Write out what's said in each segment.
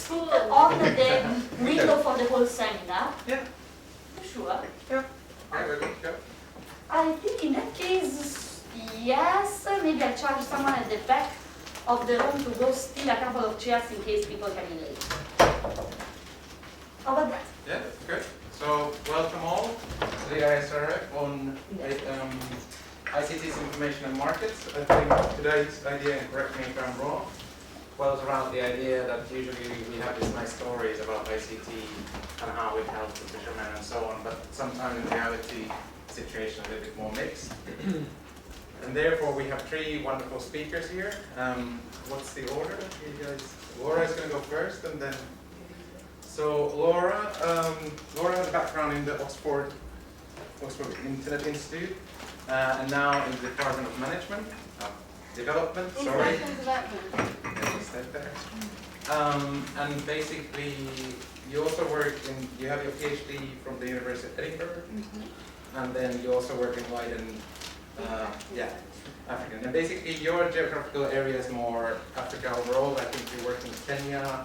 put on the window for the whole seminar? Yeah. Sure. Yeah. I think in that case, yes. Maybe I'll charge someone at the back of the room to go steal a couple of chairs in case people can be late. How about that? Yeah, that's good. So, welcome all to the ISRF on ICTs, information and markets. I think today's idea, and correct me if I'm wrong, dwells around the idea that usually we have these nice stories about ICT and how it helps the fishermen and so on, but sometimes in reality, the situation is a little bit more mixed. And therefore, we have three wonderful speakers here. What's the order? You guys, Laura is going to go first, and then. So Laura has a background in the Oxford Internet Institute, and now in the Department of Management, Development. Sorry. And basically, you also work in. You have your PhD from the University of Edinburgh, and then you also work in Leiden. African. And basically your geographical area is more Africa overall. I think you work in Kenya.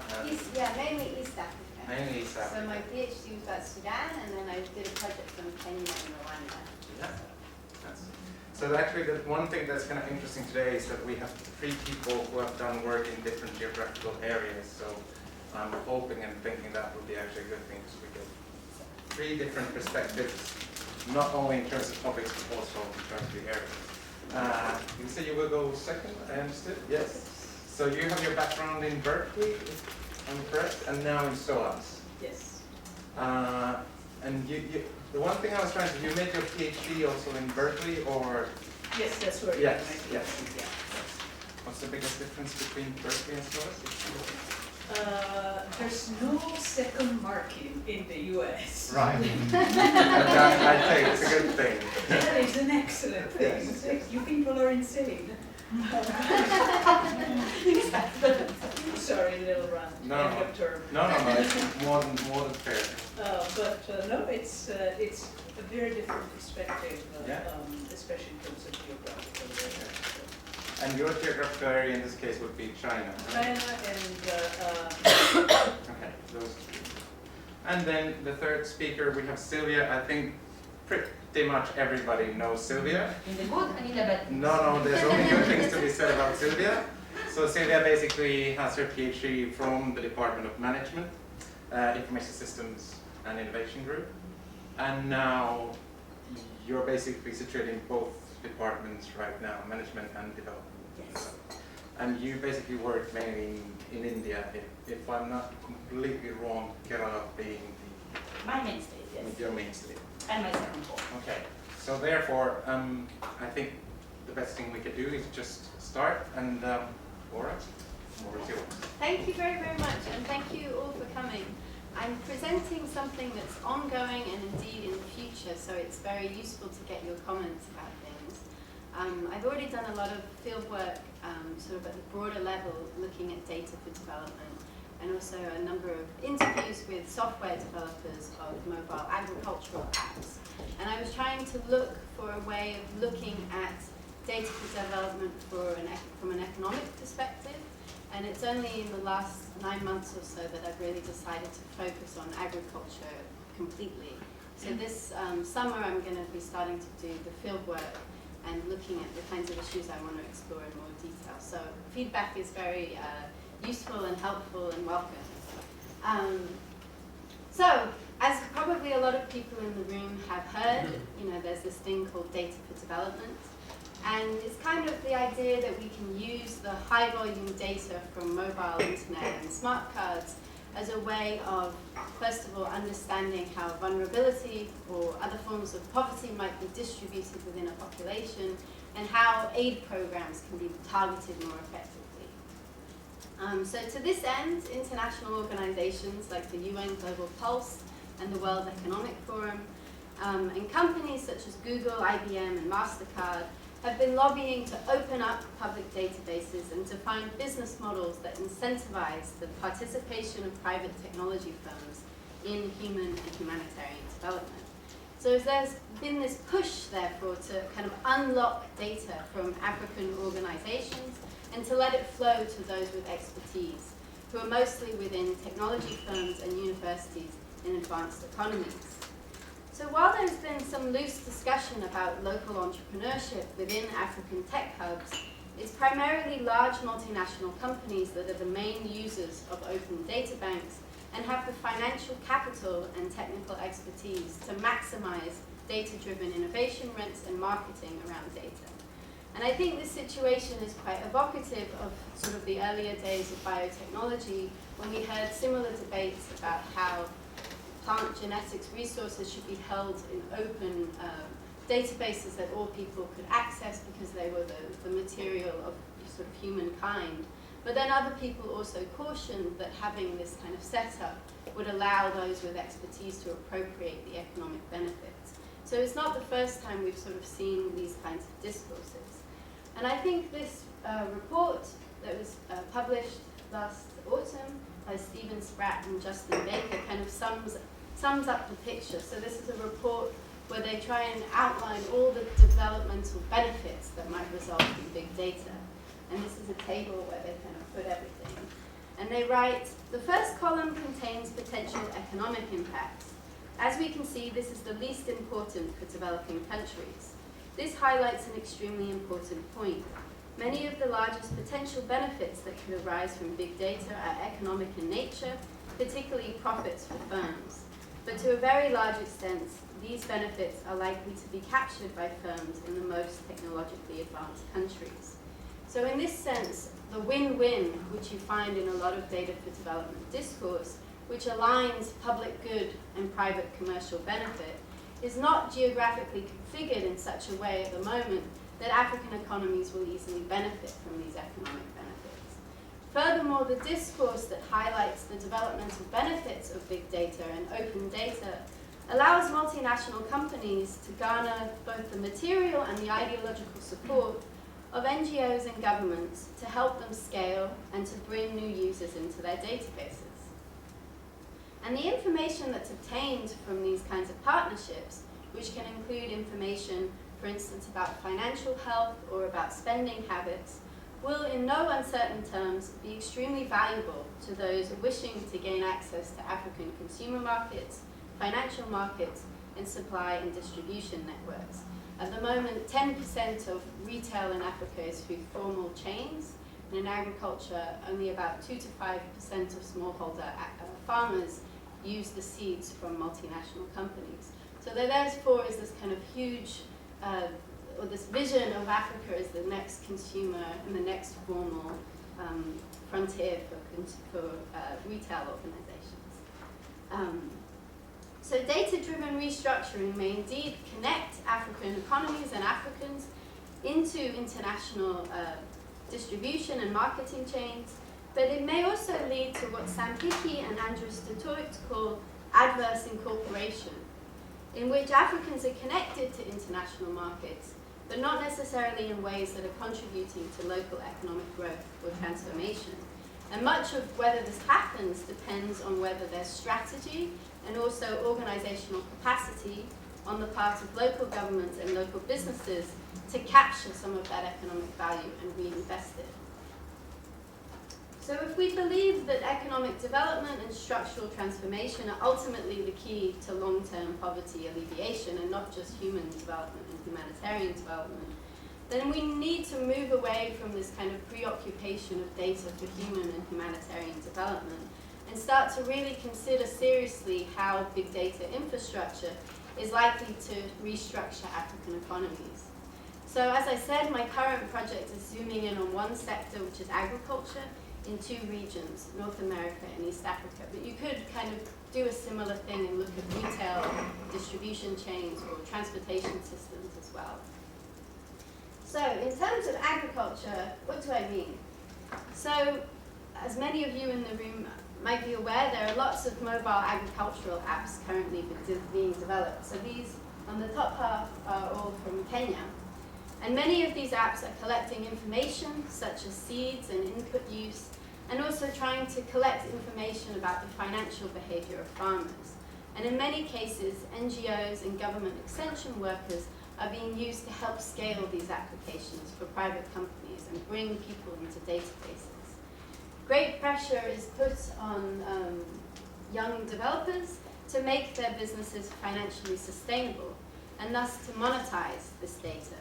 Mainly East Africa. Mainly East Africa. So my PhD was about Sudan, and then I did a project from Kenya and Rwanda. Yeah. So actually the one thing that's kind of interesting today is that we have three people who have done work in different geographical areas. So I'm hoping and thinking that would be actually a good thing because we get three different perspectives, not only in terms of topics, but also in terms of the areas. Elisa, you will go second, I understood? Yes. So you have your background in Berkeley, if I'm correct, and now in SOAS. Yes. And the one thing I was trying to, you made your PhD also in Berkeley, or? Yes, that's right. Yes. What's the biggest difference between Berkeley and SOAS? There's no second marking in the US. Right. I think it's a good thing. That is an excellent thing. Yes. You people are insane. Sorry, little rant. End of term. No, it's more than fair. But no, it's a very different perspective, especially in terms of geographical area. And your geographical area in this case would be China. Right? China and okay, those two. And then the third speaker we have Silvia. I think pretty much everybody knows Silvia. In the good and in the bad. No, there's only good things to be said about Silvia. So Silvia basically has her PhD from the Department of Management, Information Systems and Innovation Group. And now you're basically situated in both departments right now, management and development. Yes. And you basically work mainly in India, if I'm not completely wrong, Kerala being My mainstay, yes. your mainstay. And my second home. Okay, so therefore, I think the best thing we could do is just start, and Laura, over to yours. Thank you very, very much, and thank you all for coming. I'm presenting something that's ongoing and indeed in the future, so it's very useful to get your comments about things. I've already done a lot of field work sort of at the broader level, looking at data for development, and also a number of interviews with software developers of mobile agricultural apps. And I was trying to look for a way of looking at data for development from an economic perspective. And it's only in the last 9 months or so that I've really decided to focus on agriculture completely. So this summer I'm going to be starting to do the field work and looking at the kinds of issues I want to explore in more detail. So feedback is very useful and helpful and welcome. So, as probably a lot of people in the room have heard, there's this thing called data for development. And it's kind of the idea that we can use the high volume data from mobile internet and smart cards as a way of, first of all, understanding how vulnerability or other forms of poverty might be distributed within a population, and how aid programs can be targeted more effectively. So to this end, international organizations like the UN Global Pulse and the World Economic Forum, and companies such as Google, IBM, and MasterCard have been lobbying to open up public databases and to find business models that incentivize the participation of private technology firms in human and humanitarian development. So there's been this push, therefore, to kind of unlock data from African organizations and to let it flow to those with expertise. who are mostly within technology firms and universities in advanced economies. So while there's been some loose discussion about local entrepreneurship within African tech hubs, it's primarily large multinational companies that are the main users of open data banks and have the financial capital and technical expertise to maximize data-driven innovation rates and marketing around data. And I think this situation is quite evocative of sort of the earlier days of biotechnology, when we heard similar debates about how plant genetics resources should be held in open databases that all people could access because they were the material of sort of humankind. But then other people also cautioned that having this kind of setup would allow those with expertise to appropriate the economic benefits. So it's not the first time we've sort of seen these kinds of discourses. And I think this report that was published last autumn by Stephen Spratt and Justin Baker kind of sums up the picture. So this is a report where they try and outline all the developmental benefits that might result from big data. And this is a table where they kind of put everything. And they write, the first column contains potential economic impacts. As we can see, this is the least important for developing countries. This highlights an extremely important point. Many of the largest potential benefits that could arise from big data are economic in nature, particularly profits for firms. But to a very large extent, these benefits are likely to be captured by firms in the most technologically advanced countries. So in this sense, the win-win, which you find in a lot of data for development discourse, which aligns public good and private commercial benefit, is not geographically configured in such a way at the moment that African economies will easily benefit from these economic benefits. Furthermore, the discourse that highlights the developmental benefits of big data and open data allows multinational companies to garner both the material and the ideological support of NGOs and governments to help them scale and to bring new users into their databases. And the information that's obtained from these kinds of partnerships, which can include information, for instance, about financial health or about spending habits, will in no uncertain terms be extremely valuable to those wishing to gain access to African consumer markets, financial markets, and supply and distribution networks. At the moment, 10% of retail in Africa is through formal chains, and in agriculture, only about 2 to 5% of smallholder farmers use the seeds from multinational companies. So there therefore is this kind of huge, or this vision of Africa as the next consumer and the next formal frontier for retail organizations. So data-driven restructuring may indeed connect African economies and Africans into international distribution and marketing chains, but it may also lead to what Sam Hickey and Andrews de Toit call adverse incorporation, in which Africans are connected to international markets, but not necessarily in ways that are contributing to local economic growth or transformation. And much of whether this happens depends on whether there's strategy and also organizational capacity on the part of local governments and local businesses to capture some of that economic value and reinvest it. So if we believe that economic development and structural transformation are ultimately the key to long-term poverty alleviation and not just human development and humanitarian development, then we need to move away from this kind of preoccupation of data for human and humanitarian development and start to really consider seriously how big data infrastructure is likely to restructure African economies. So as I said, my current project is zooming in on one sector, which is agriculture, in 2 regions, North America and East Africa. But you could kind of do a similar thing and look at retail distribution chains or transportation systems as well. So in terms of agriculture, what do I mean? So as many of you in the room might be aware, there are lots of mobile agricultural apps currently being developed. So these on the top half are all from Kenya. And many of these apps are collecting information such as seeds and input use, and also trying to collect information about the financial behavior of farmers. And in many cases, NGOs and government extension workers are being used to help scale these applications for private companies and bring people into databases. great pressure is put on young developers to make their businesses financially sustainable, and thus to monetize this data,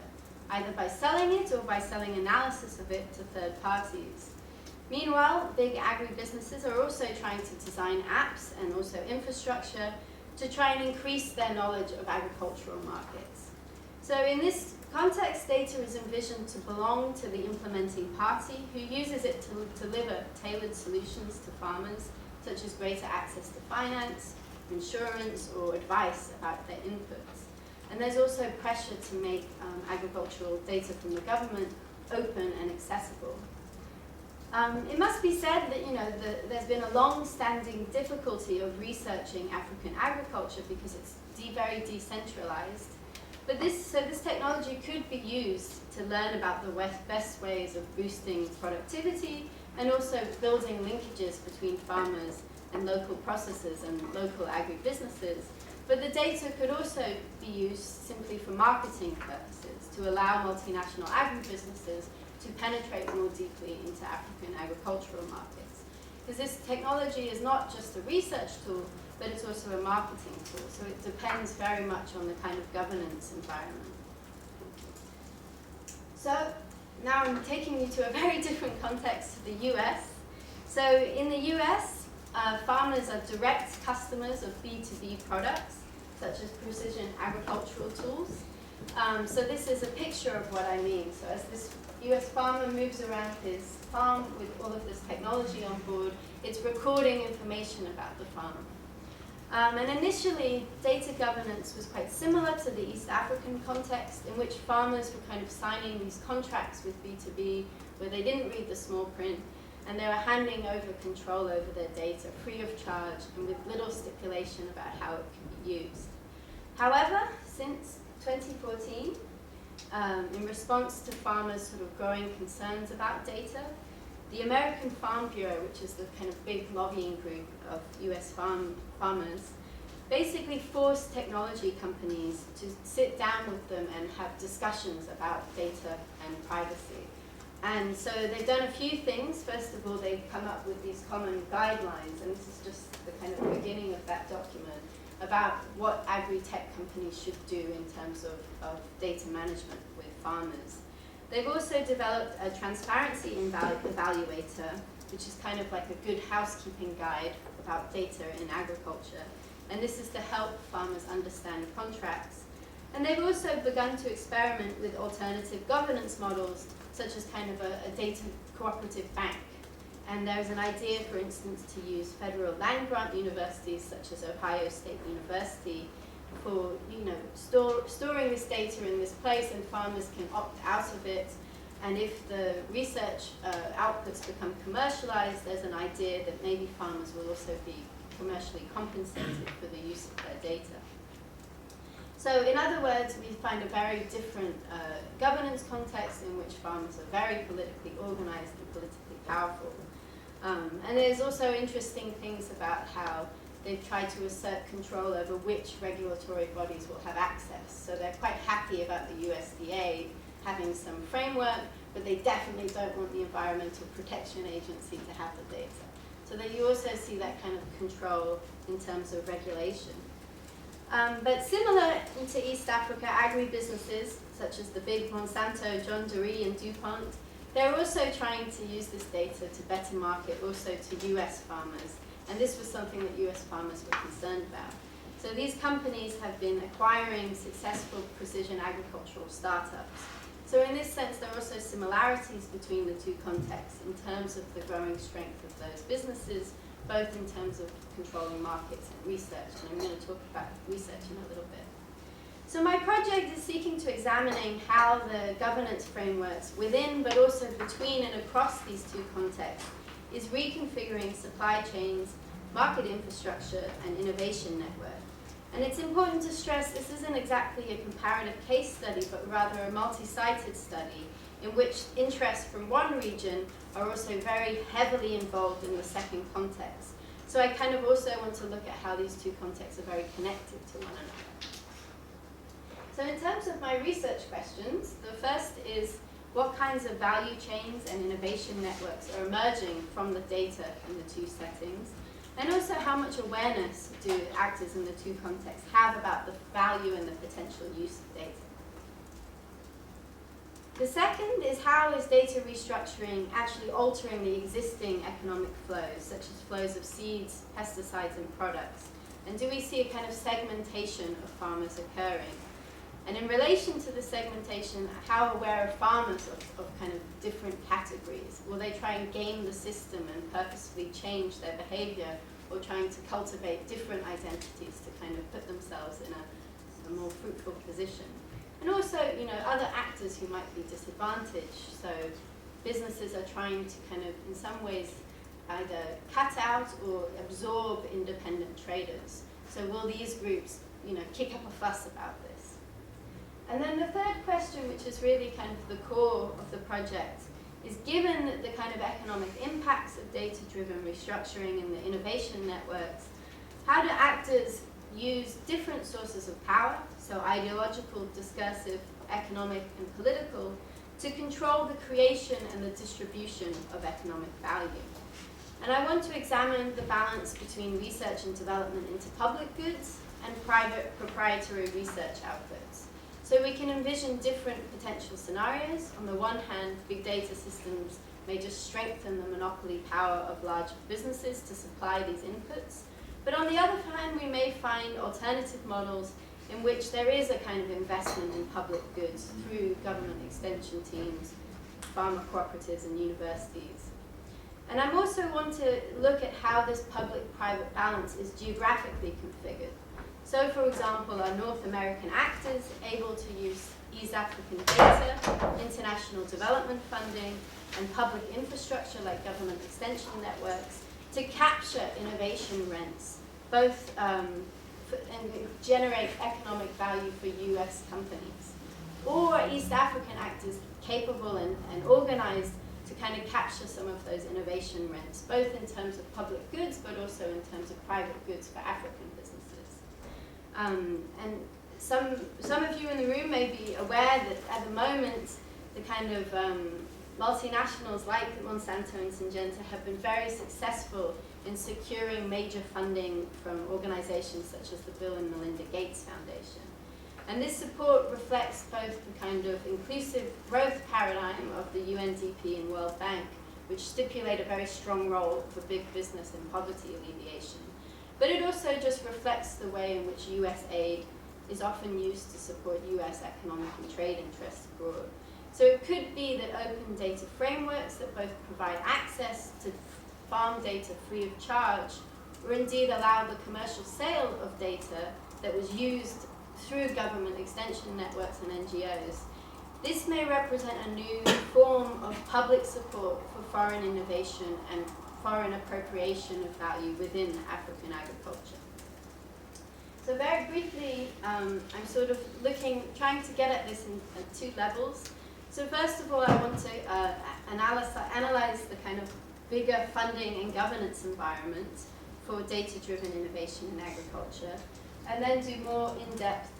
either by selling it or by selling analysis of it to third parties. Meanwhile, big agribusinesses are also trying to design apps and also infrastructure to try and increase their knowledge of agricultural markets. So in this context, data is envisioned to belong to the implementing party who uses it to deliver tailored solutions to farmers, such as greater access to finance, insurance, or advice about their inputs. And there's also pressure to make agricultural data from the government open and accessible. It must be said that there's been a long-standing difficulty of researching African agriculture because it's very decentralized. But this technology could be used to learn about the best ways of boosting productivity and also building linkages between farmers and local processors and local agribusinesses. But the data could also be used simply for marketing purposes to allow multinational agribusinesses to penetrate more deeply into African agricultural markets. Because this technology is not just a research tool, but it's also a marketing tool. So it depends very much on the kind of governance environment. So now I'm taking you to a very different context to the US. So in the US, farmers are direct customers of B2B products, such as precision agricultural tools. So this is a picture of what I mean. So as this US farmer moves around his farm with all of this technology on board, it's recording information about the farm. And initially, data governance was quite similar to the East African context, in which farmers were kind of signing these contracts with B2B where they didn't read the small print, and they were handing over control over their data free of charge and with little stipulation about how it can be used. However, since 2014, in response to farmers' sort of growing concerns about data, the American Farm Bureau, which is the kind of big lobbying group of US farmers, basically forced technology companies to sit down with them and have discussions about data and privacy. And so they've done a few things. First of all, they've come up with these common guidelines, and this is just the kind of beginning of that document, about what agri-tech companies should do in terms of data management with farmers. They've also developed a transparency evaluator, which is kind of like a good housekeeping guide about data in agriculture. And this is to help farmers understand contracts. And they've also begun to experiment with alternative governance models, such as kind of a data cooperative bank. And there's an idea, for instance, to use federal land-grant universities, such as Ohio State University, for storing this data in this place, and farmers can opt out of it. And if the research outputs become commercialized, there's an idea that maybe farmers will also be commercially compensated for the use of their data. So in other words, we find a very different governance context in which farmers are very politically organized and politically powerful. And there's also interesting things about how they've tried to assert control over which regulatory bodies will have access. So they're quite happy about the USDA having some framework, but they definitely don't want the Environmental Protection Agency to have the data. So that you also see that kind of control in terms of regulation. But similar to East Africa, agribusinesses, such as the big Monsanto, John Deere, and DuPont, they're also trying to use this data to better market also to US farmers. And this was something that US farmers were concerned about. So these companies have been acquiring successful precision agricultural startups. So in this sense, there are also similarities between the two contexts in terms of the growing strength of those businesses, both in terms of controlling markets and research. And I'm going to talk about research in a little bit. So my project is seeking to examining how the governance frameworks within, but also between and across these two contexts, is reconfiguring supply chains, market infrastructure, and innovation network. And it's important to stress this isn't exactly a comparative case study, but rather a multi-sited study in which interests from one region are also very heavily involved in the second context. So I kind of also want to look at how these two contexts are very connected to one another. So in terms of my research questions, the first is, what kinds of value chains and innovation networks are emerging from the data in the two settings, and also how much awareness do actors in the two contexts have about the value and the potential use of data. The second is how is data restructuring actually altering the existing economic flows, such as flows of seeds, pesticides, and products? And do we see a kind of segmentation of farmers occurring? And in relation to the segmentation, how aware are farmers of kind of different categories? Will they try and game the system and purposefully change their behavior, or trying to cultivate different identities to kind of put themselves in a more fruitful position? And also, other actors who might be disadvantaged. So businesses are trying to kind of, in some ways, either cut out or absorb independent traders. So will these groups, kick up a fuss about this? And then the third question, which is really kind of the core of the project, is given the kind of economic impacts of data-driven restructuring and the innovation networks, how do actors use different sources of power, so ideological, discursive, economic, and political, to control the creation and the distribution of economic value? And I want to examine the balance between research and development into public goods and private proprietary research outputs. So we can envision different potential scenarios. On the one hand, big data systems may just strengthen the monopoly power of large businesses to supply these inputs. But on the other hand, we may find alternative models in which there is a kind of investment in public goods through government extension teams, farmer cooperatives, and universities. And I also want to look at how this public-private balance is geographically configured. So, for example, are North American actors able to use East African data, international development funding, and public infrastructure like government extension networks to capture innovation rents, both and generate economic value for US companies? Or are East African actors capable and organized to kind of capture some of those innovation rents, both in terms of public goods, but also in terms of private goods for African businesses? And some of you in the room may be aware that at the moment, the kind of multinationals like Monsanto and Syngenta have been very successful in securing major funding from organizations such as the Bill and Melinda Gates Foundation. And this support reflects both the kind of inclusive growth paradigm of the UNDP and World Bank, which stipulate a very strong role for big business in poverty alleviation. But it also just reflects the way in which US aid is often used to support US economic and trade interests abroad. So it could be that open data frameworks that both provide access to farm data free of charge, or indeed allow the commercial sale of data that was used through government extension networks and NGOs. This may represent a new form of public support for foreign innovation and foreign appropriation of value within African agriculture. So very briefly, I'm sort of trying to get at this at two levels. So first of all, I want to analyze the kind of bigger funding and governance environment for data-driven innovation in agriculture, and then do more in-depth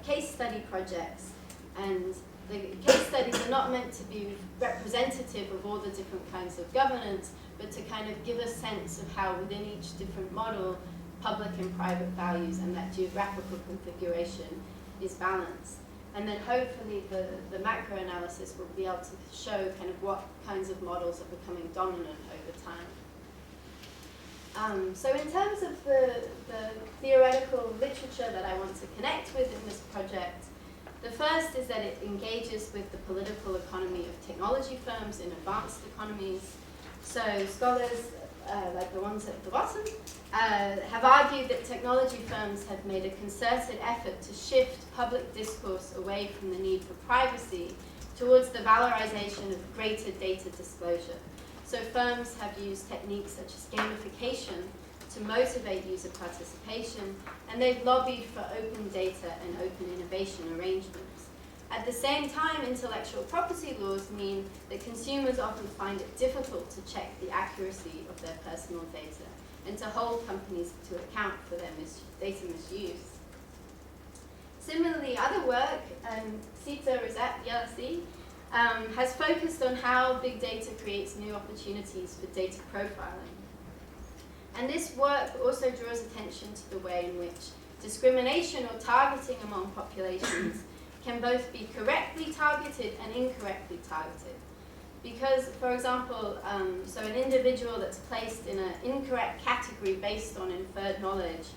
case study projects. And the case studies are not meant to be representative of all the different kinds of governance, but to kind of give a sense of how within each different model, public and private values and that geographical configuration is balanced. And then hopefully the macro analysis will be able to show kind of what kinds of models are becoming dominant over time. So in terms of the theoretical literature that I want to connect with in this project, the first is that it engages with the political economy of technology firms in advanced economies. So scholars, like the ones at the bottom, have argued that technology firms have made a concerted effort to shift public discourse away from the need for privacy towards the valorization of greater data disclosure. So firms have used techniques such as gamification to motivate user participation, and they've lobbied for open data and open innovation arrangements. At the same time, intellectual property laws mean that consumers often find it difficult to check the accuracy of their personal data and to hold companies to account for their data misuse. Similarly, other work, Sita is at the LSE, has focused on how big data creates new opportunities for data profiling. And this work also draws attention to the way in which discrimination or targeting among populations can both be correctly targeted and incorrectly targeted. Because, for example, so an individual that's placed in an incorrect category based on inferred knowledge,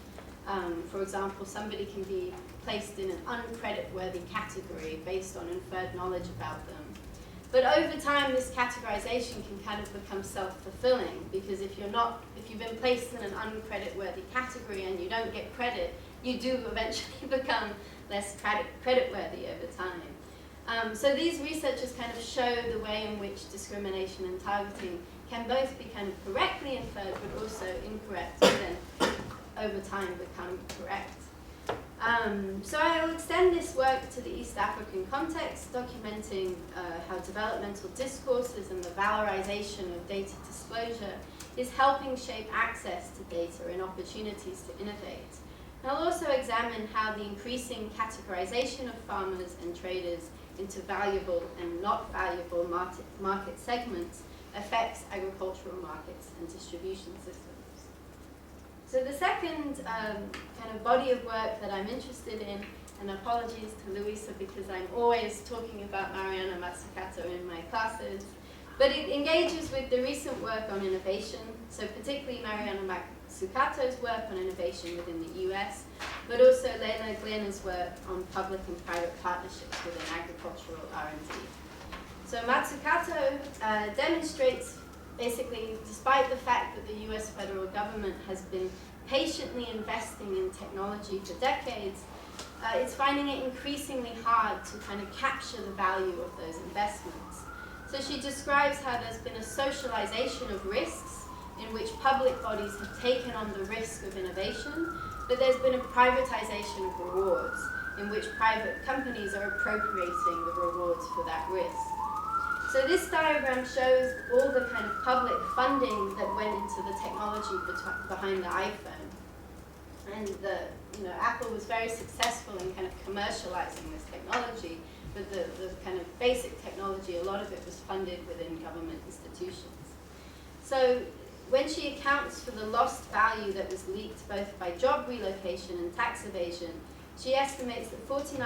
for example, somebody can be placed in an uncredit-worthy category based on inferred knowledge about them. But over time, this categorization can kind of become self-fulfilling, because if you've been placed in an uncredit-worthy category and you don't get credit, you do eventually become less credit-worthy over time. So these researchers kind of show the way in which discrimination and targeting can both be kind of correctly inferred, but also incorrect, and then over time become correct. So I will extend this work to the East African context, documenting how developmental discourses and the valorization of data disclosure is helping shape access to data and opportunities to innovate. And I'll also examine how the increasing categorization of farmers and traders into valuable and not valuable market segments affects agricultural markets and distribution systems. So the second kind of body of work that I'm interested in, and apologies to Elisa because I'm always talking about Mariana Mazzucato in my classes, but it engages with the recent work on innovation, so particularly Mariana Mazzucato's work on innovation within the US, but also Leila Glena's work on public and private partnerships within agricultural R&D. So Mazzucato demonstrates basically, despite the fact that the US federal government has been patiently investing in technology for decades, it's finding it increasingly hard to kind of capture the value of those investments. So she describes how there's been a socialization of risks in which public bodies have taken on the risk of innovation, but there's been a privatization of rewards in which private companies are appropriating the rewards for that risk. So this diagram shows all the kind of public funding that went into the technology behind the iPhone. And Apple was very successful in kind of commercializing this technology, but the kind of basic technology, a lot of it was funded within government institutions. So when she accounts for the lost value that was leaked both by job relocation and tax evasion, she estimates that 49%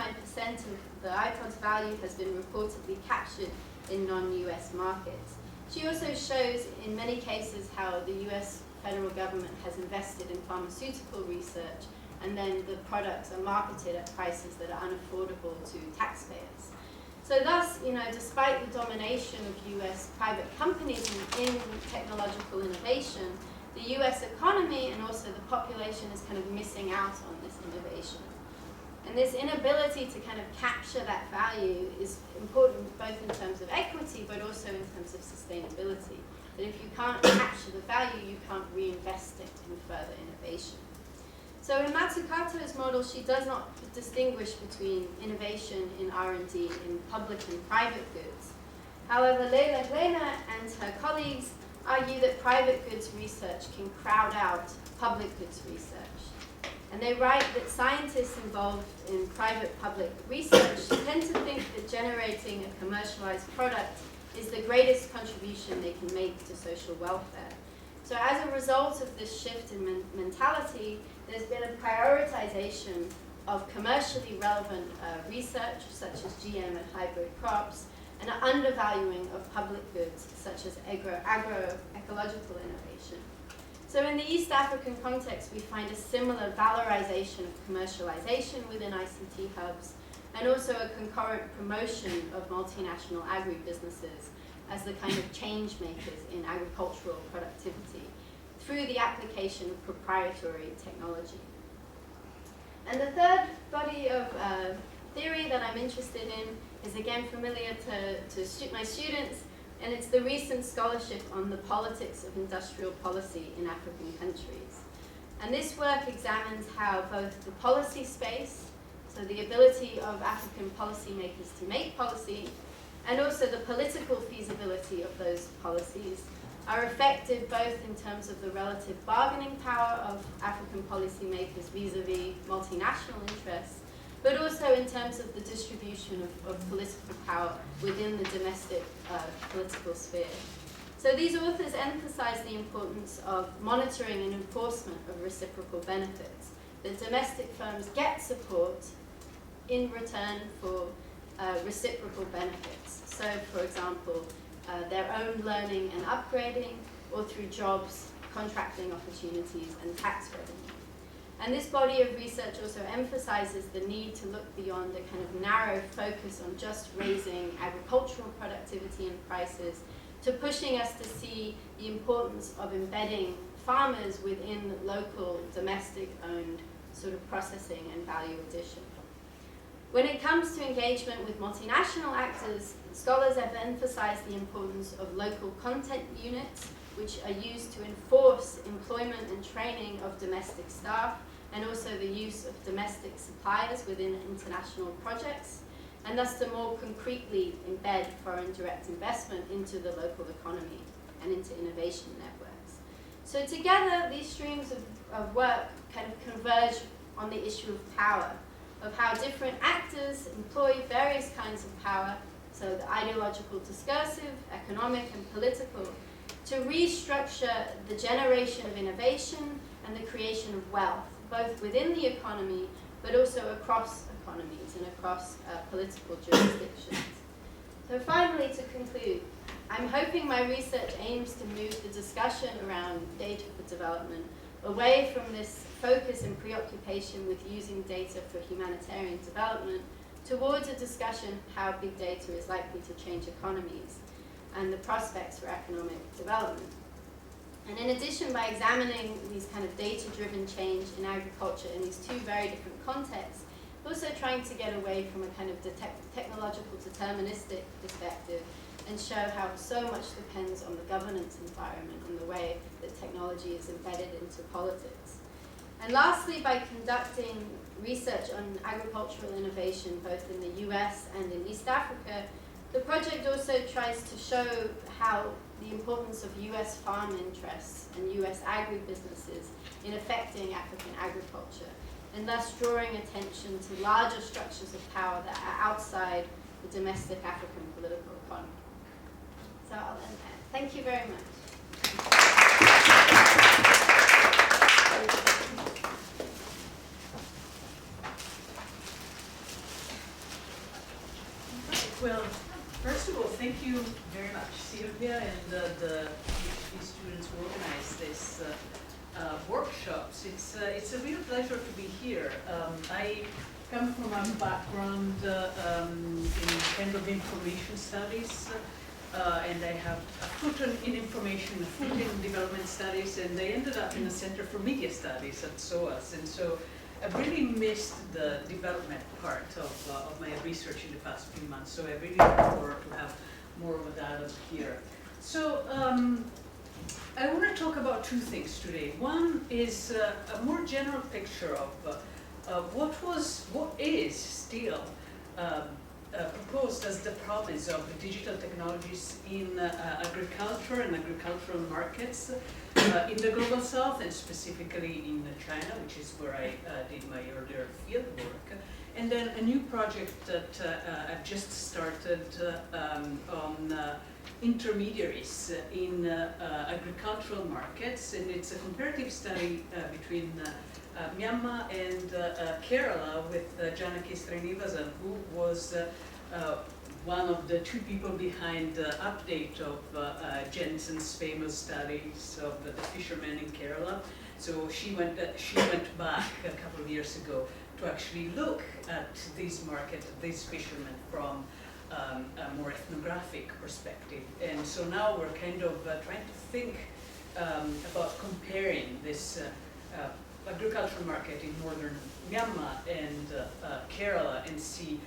of the iPod's value has been reportedly captured in non-US markets. She also shows in many cases how the US federal government has invested in pharmaceutical research, and then the products are marketed at prices that are unaffordable to taxpayers. So thus, despite the domination of US private companies in technological innovation, the US economy and also the population is kind of missing out on this innovation. And this inability to kind of capture that value is important both in terms of equity, but also in terms of sustainability. That if you can't capture the value, you can't reinvest it in further innovation. So in Mazzucato's model, she does not distinguish between innovation in R&D in public and private goods. However, Leila Glena and her colleagues argue that private goods research can crowd out public goods research. And they write that scientists involved in private-public research tend to think that generating a commercialized product is the greatest contribution they can make to social welfare. So as a result of this shift in mentality, there's been a prioritization of commercially relevant research, such as GM and hybrid crops, and an undervaluing of public goods, such as agroecological innovation. So in the East African context, we find a similar valorization of commercialization within ICT hubs, and also a concurrent promotion of multinational agribusinesses as the kind of change makers in agricultural productivity through the application of proprietary technology. And the third body of theory that I'm interested in is again familiar to my students, and it's the recent scholarship on the politics of industrial policy in African countries. And this work examines how both the policy space, so the ability of African policymakers to make policy, and also the political feasibility of those policies are affected both in terms of the relative bargaining power of African policymakers vis-a-vis multinational interests, but also in terms of the distribution of political power within the domestic political sphere. So these authors emphasize the importance of monitoring and enforcement of reciprocal benefits, that domestic firms get support in return for reciprocal benefits. So, for example, their own learning and upgrading, or through jobs, contracting opportunities, and tax revenue. And this body of research also emphasizes the need to look beyond a kind of narrow focus on just raising agricultural productivity and prices, to pushing us to see the importance of embedding farmers within local, domestic-owned sort of processing and value addition. When it comes to engagement with multinational actors, scholars have emphasized the importance of local content units, which are used to enforce employment and training of domestic staff, and also the use of domestic suppliers within international projects, and thus to more concretely embed foreign direct investment into the local economy and into innovation networks. So together, these streams of work kind of converge on the issue of power, of how different actors employ various kinds of power, so the ideological, discursive, economic, and political, to restructure the generation of innovation and the creation of wealth, both within the economy, but also across economies and across political jurisdictions. So finally, to conclude, I'm hoping my research aims to move the discussion around data for development away from this focus and preoccupation with using data for humanitarian development towards a discussion of how big data is likely to change economies and the prospects for economic development. And in addition, by examining these kind of data-driven change in agriculture in these two very different contexts, also trying to get away from a kind of technological deterministic perspective and show how so much depends on the governance environment and the way that technology is embedded into politics. And lastly, by conducting research on agricultural innovation both in the US and in East Africa, the project also tries to show how the importance of US farm interests and US agribusinesses in affecting African agriculture, and thus drawing attention to larger structures of power that are outside the domestic African political economy. So I'll end there. Thank you very much. Well, first of all, thank you very much, Silvia, and the PhD students who organized this workshops. It's a real pleasure to be here. I come from a background in kind of information studies, and I have a foot in information, a foot in development studies, and I ended up in the Center for Media Studies at SOAS, and so I've really missed the development part of my research in the past few months, so I really look forward to have more of a dialogue here. So I want to talk about two things today. One is a more general picture of what is still proposed as the promise of digital technologies in agriculture and agricultural markets in the global south, and specifically in China, which is where I did my earlier field work. And then a new project that I've just started on intermediaries in agricultural markets, and it's a comparative study between Myanmar and Kerala with Janaki Srinivasan, who was one of the two people behind the update of Jensen's famous studies of the fishermen in Kerala. So she went back a couple of years ago to actually look at these markets, these fishermen from a more ethnographic perspective. And so now we're kind of trying to think about comparing this agricultural market in northern Myanmar and Kerala and see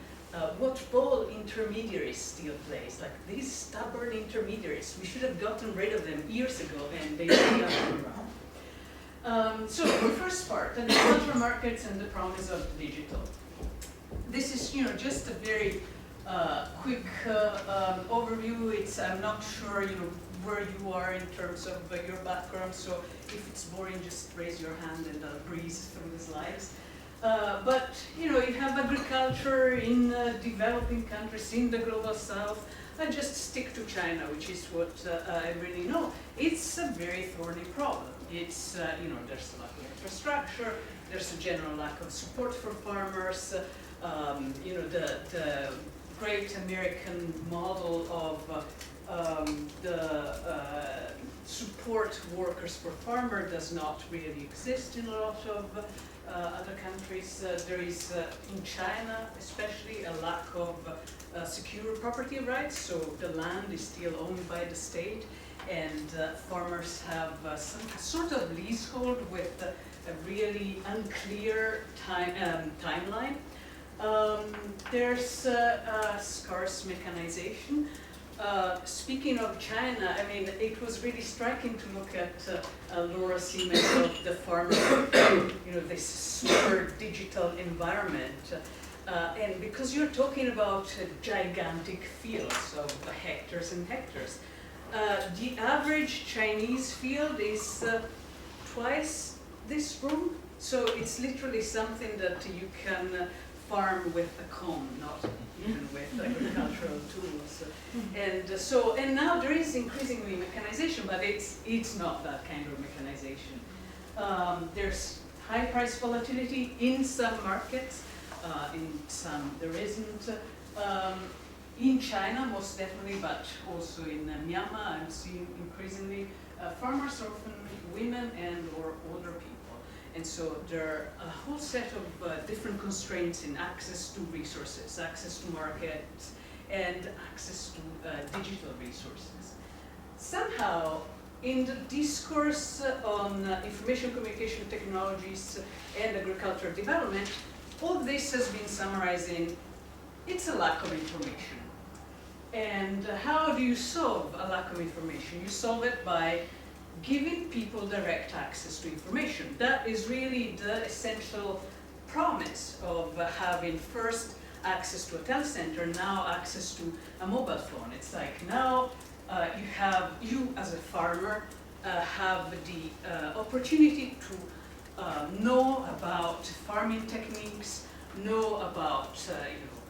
what role intermediaries still plays. Like these stubborn intermediaries, we should have gotten rid of them years ago, and they still are around. So the first part, agricultural markets and the promise of digital. This is, just a very quick overview. I'm not sure, where you are in terms of your background. So if it's boring, just raise your hand and I'll breeze through the slides. But you know, you have agriculture in developing countries, in the global south. I just stick to China, which is what I really know. It's a very thorny problem. It's, you know, there's a lack of infrastructure, there's a general lack of support for farmers. You know, the great American model of the support workers for farmer does not really exist in a lot of other countries. There is, in China especially, a lack of secure property rights, so the land is still owned by the state, and farmers have some sort of leasehold with a really unclear timeline. There's scarce mechanization. Speaking of China, I mean, it was really striking to look at Laura's image of the farmer, you know, this super digital environment. And because you're talking about gigantic fields of hectares and hectares, the average Chinese field is twice this room. So it's literally something that you can farm with a comb, not even with agricultural tools. And now there is increasingly mechanization, but it's not that kind of mechanization. There's high price volatility in some markets, in some there isn't. In China, most definitely, but also in Myanmar, I'm seeing increasingly farmers are often women and or older people. And so there are a whole set of different constraints in access to resources, access to markets, and access to digital resources. Somehow, in the discourse on information communication technologies and agricultural development, all this has been summarized in, it's a lack of information. And how do you solve a lack of information? You solve it by giving people direct access to information. That is really the essential promise of having first access to a telecenter, now access to a mobile phone. It's like now you as a farmer have the opportunity to know about farming techniques, know about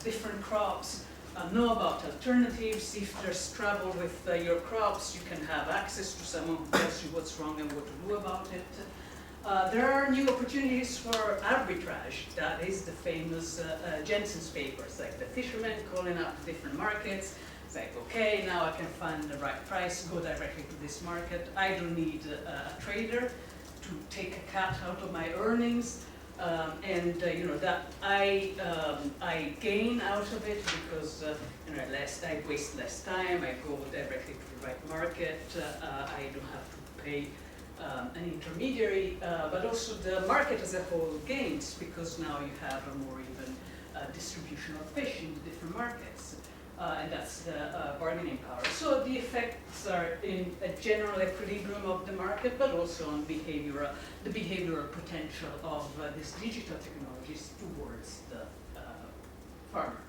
different crops, know about alternatives. If there's trouble with your crops, you can have access to someone who tells you what's wrong and what to do about it. There are new opportunities for arbitrage. That is the famous Jensen's papers, like the fishermen calling up different markets. It's like, okay, now I can find the right price, go directly to this market. I don't need a trader to take a cut out of my earnings. That I gain out of it because I waste less time. I go directly to the right market. I don't have to pay an intermediary, but also the market as a whole gains because now you have a more even distribution of fish in the different markets, and that's the bargaining power. So the effects are in a general equilibrium of the market, but also on the behavioral potential of these digital technologies towards the farmer.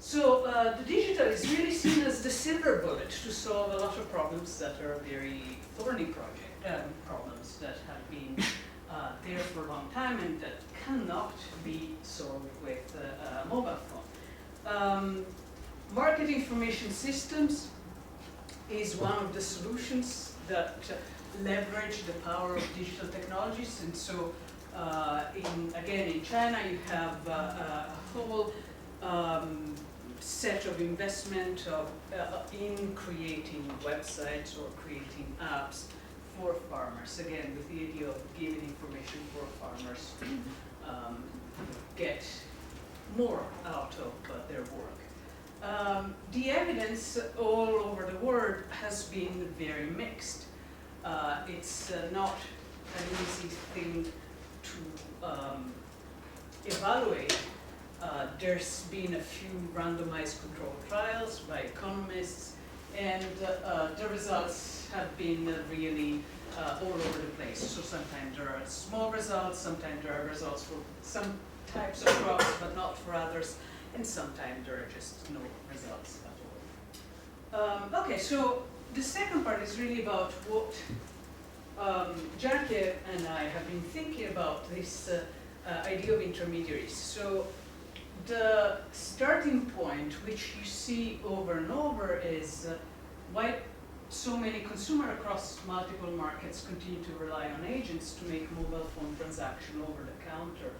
So the digital is really seen as the silver bullet to solve a lot of problems that are very thorny problems that have been there for a long time and that cannot be solved with a mobile phone. Market information systems is one of the solutions that leverage the power of digital technologies. And so, in China, you have a whole set of investment in creating websites or creating apps for farmers. Again, with the idea of giving information for farmers to get more out of their work. The evidence all over the world has been very mixed. It's not an easy thing to evaluate. There's been a few randomized controlled trials by economists, and the results have been really all over the place. So sometimes there are small results, sometimes there are results for some types of crops, but not for others, and sometimes there are just no results at all. Okay, so the second part is really about what Jackie and I have been thinking about this idea of intermediaries. So the starting point, which you see over and over, is why so many consumers across multiple markets continue to rely on agents to make mobile phone transactions over the counter,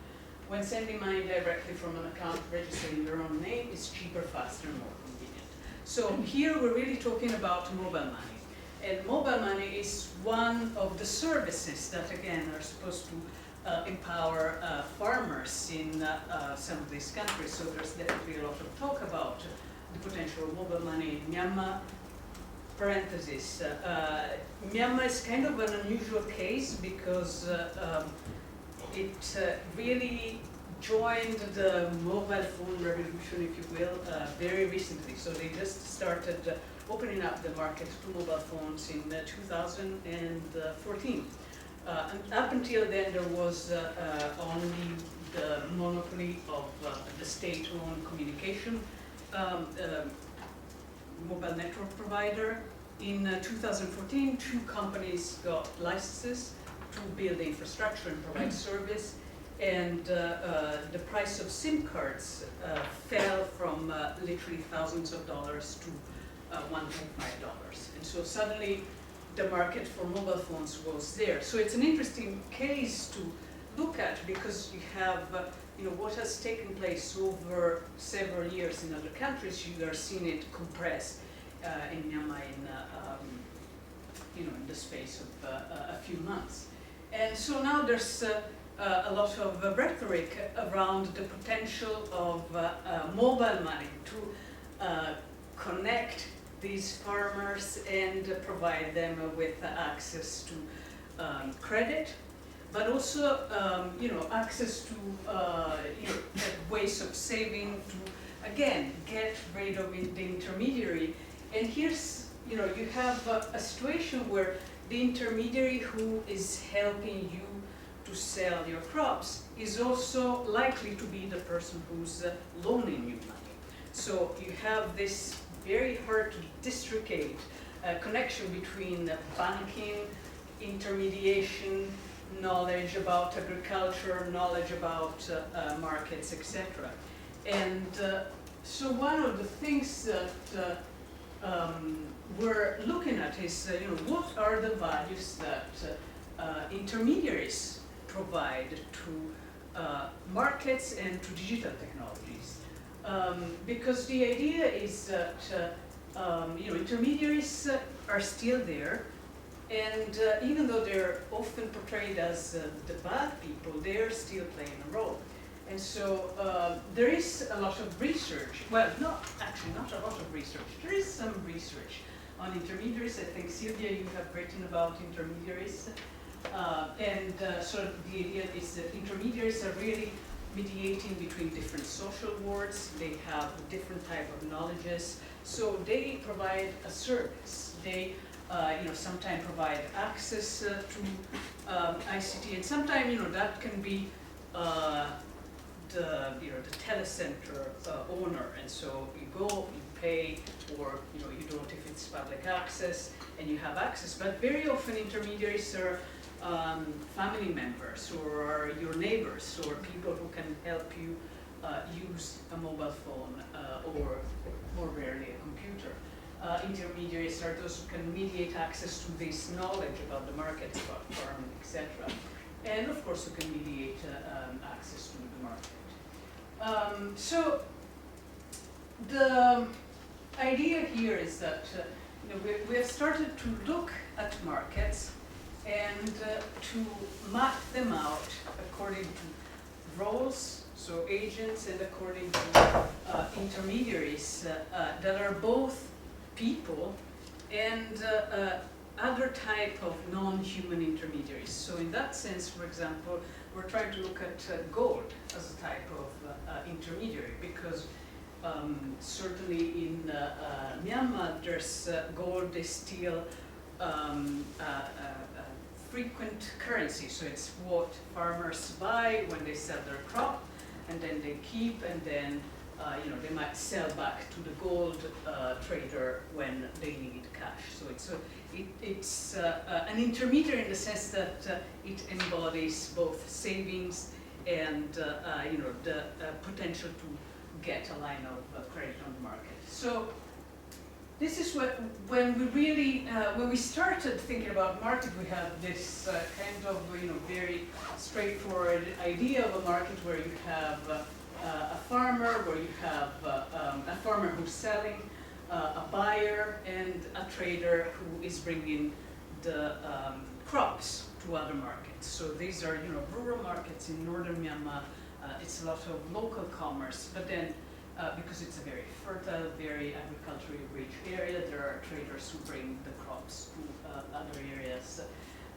when sending money directly from an account registered in your own name is cheaper, faster, and more convenient. So here we're really talking about mobile money. And mobile money is one of the services that, again, are supposed to empower farmers in some of these countries. So there's definitely a lot of talk about the potential of mobile money in Myanmar. Parenthesis. Myanmar is kind of an unusual case because it really joined the mobile phone revolution, if you will, very recently. So they just started opening up the market to mobile phones in 2014. And up until then, there was only the monopoly of the state-owned communication mobile network provider. In 2014, 2 companies got licenses to build the infrastructure and provide service, and the price of SIM cards fell from literally thousands of dollars to $1.5. And so suddenly the market for mobile phones was there. So it's an interesting case to look at because you have what has taken place over several years in other countries. You are seeing it compressed in Myanmar in the space of a few months. And so now there's a lot of rhetoric around the potential of mobile money to connect these farmers and provide them with access to credit, but also access to ways of saving to, again, get rid of the intermediary. And here's, you have a situation where the intermediary who is helping you to sell your crops is also likely to be the person who's loaning you money. So you have this very hard to districate connection between banking, intermediation, knowledge about agriculture, knowledge about markets, etc. And so one of the things that we're looking at is, what are the values that intermediaries provide to markets and to digital technologies. Because the idea is that intermediaries are still there, and even though they're often portrayed as the bad people, they're still playing a role. And so there is a lot of research, well, not a lot of research, there is some research on intermediaries. I think, Silvia, you have written about intermediaries. So the idea is that intermediaries are really mediating between different social worlds. They have different type of knowledges. So they provide a service. They sometimes provide access to ICT, and sometimes that can be the telecenter owner, and so you go, you pay, or you don't if it's public access, and you have access. But very often intermediaries are family members, or are your neighbors, or people who can help you use a mobile phone, or more rarely a computer. Intermediaries are those who can mediate access to this knowledge about the market, about farming, etc. And of course, who can mediate access to the market. So the idea here is that we have started to look at markets and to map them out according to roles, so agents, and according to intermediaries that are both people and other type of non-human intermediaries. So in that sense, for example, we're trying to look at gold as a type of intermediary, because certainly in Myanmar, there's gold is still frequent currency. So it's what farmers buy when they sell their crop, and then they keep, and then they might sell back to the gold trader when they need cash. So it's an intermediary in the sense that it embodies both savings and the potential to get a line of credit on the market. So this is when we really, when we started thinking about market, we have this kind of very straightforward idea of a market where you have a farmer, where you have a farmer who's selling, a buyer, and a trader who is bringing the crops to other markets. So these are rural markets in northern Myanmar. It's a lot of local commerce, but then because it's a very fertile, very agriculturally rich area, there are traders who bring the crops to other areas.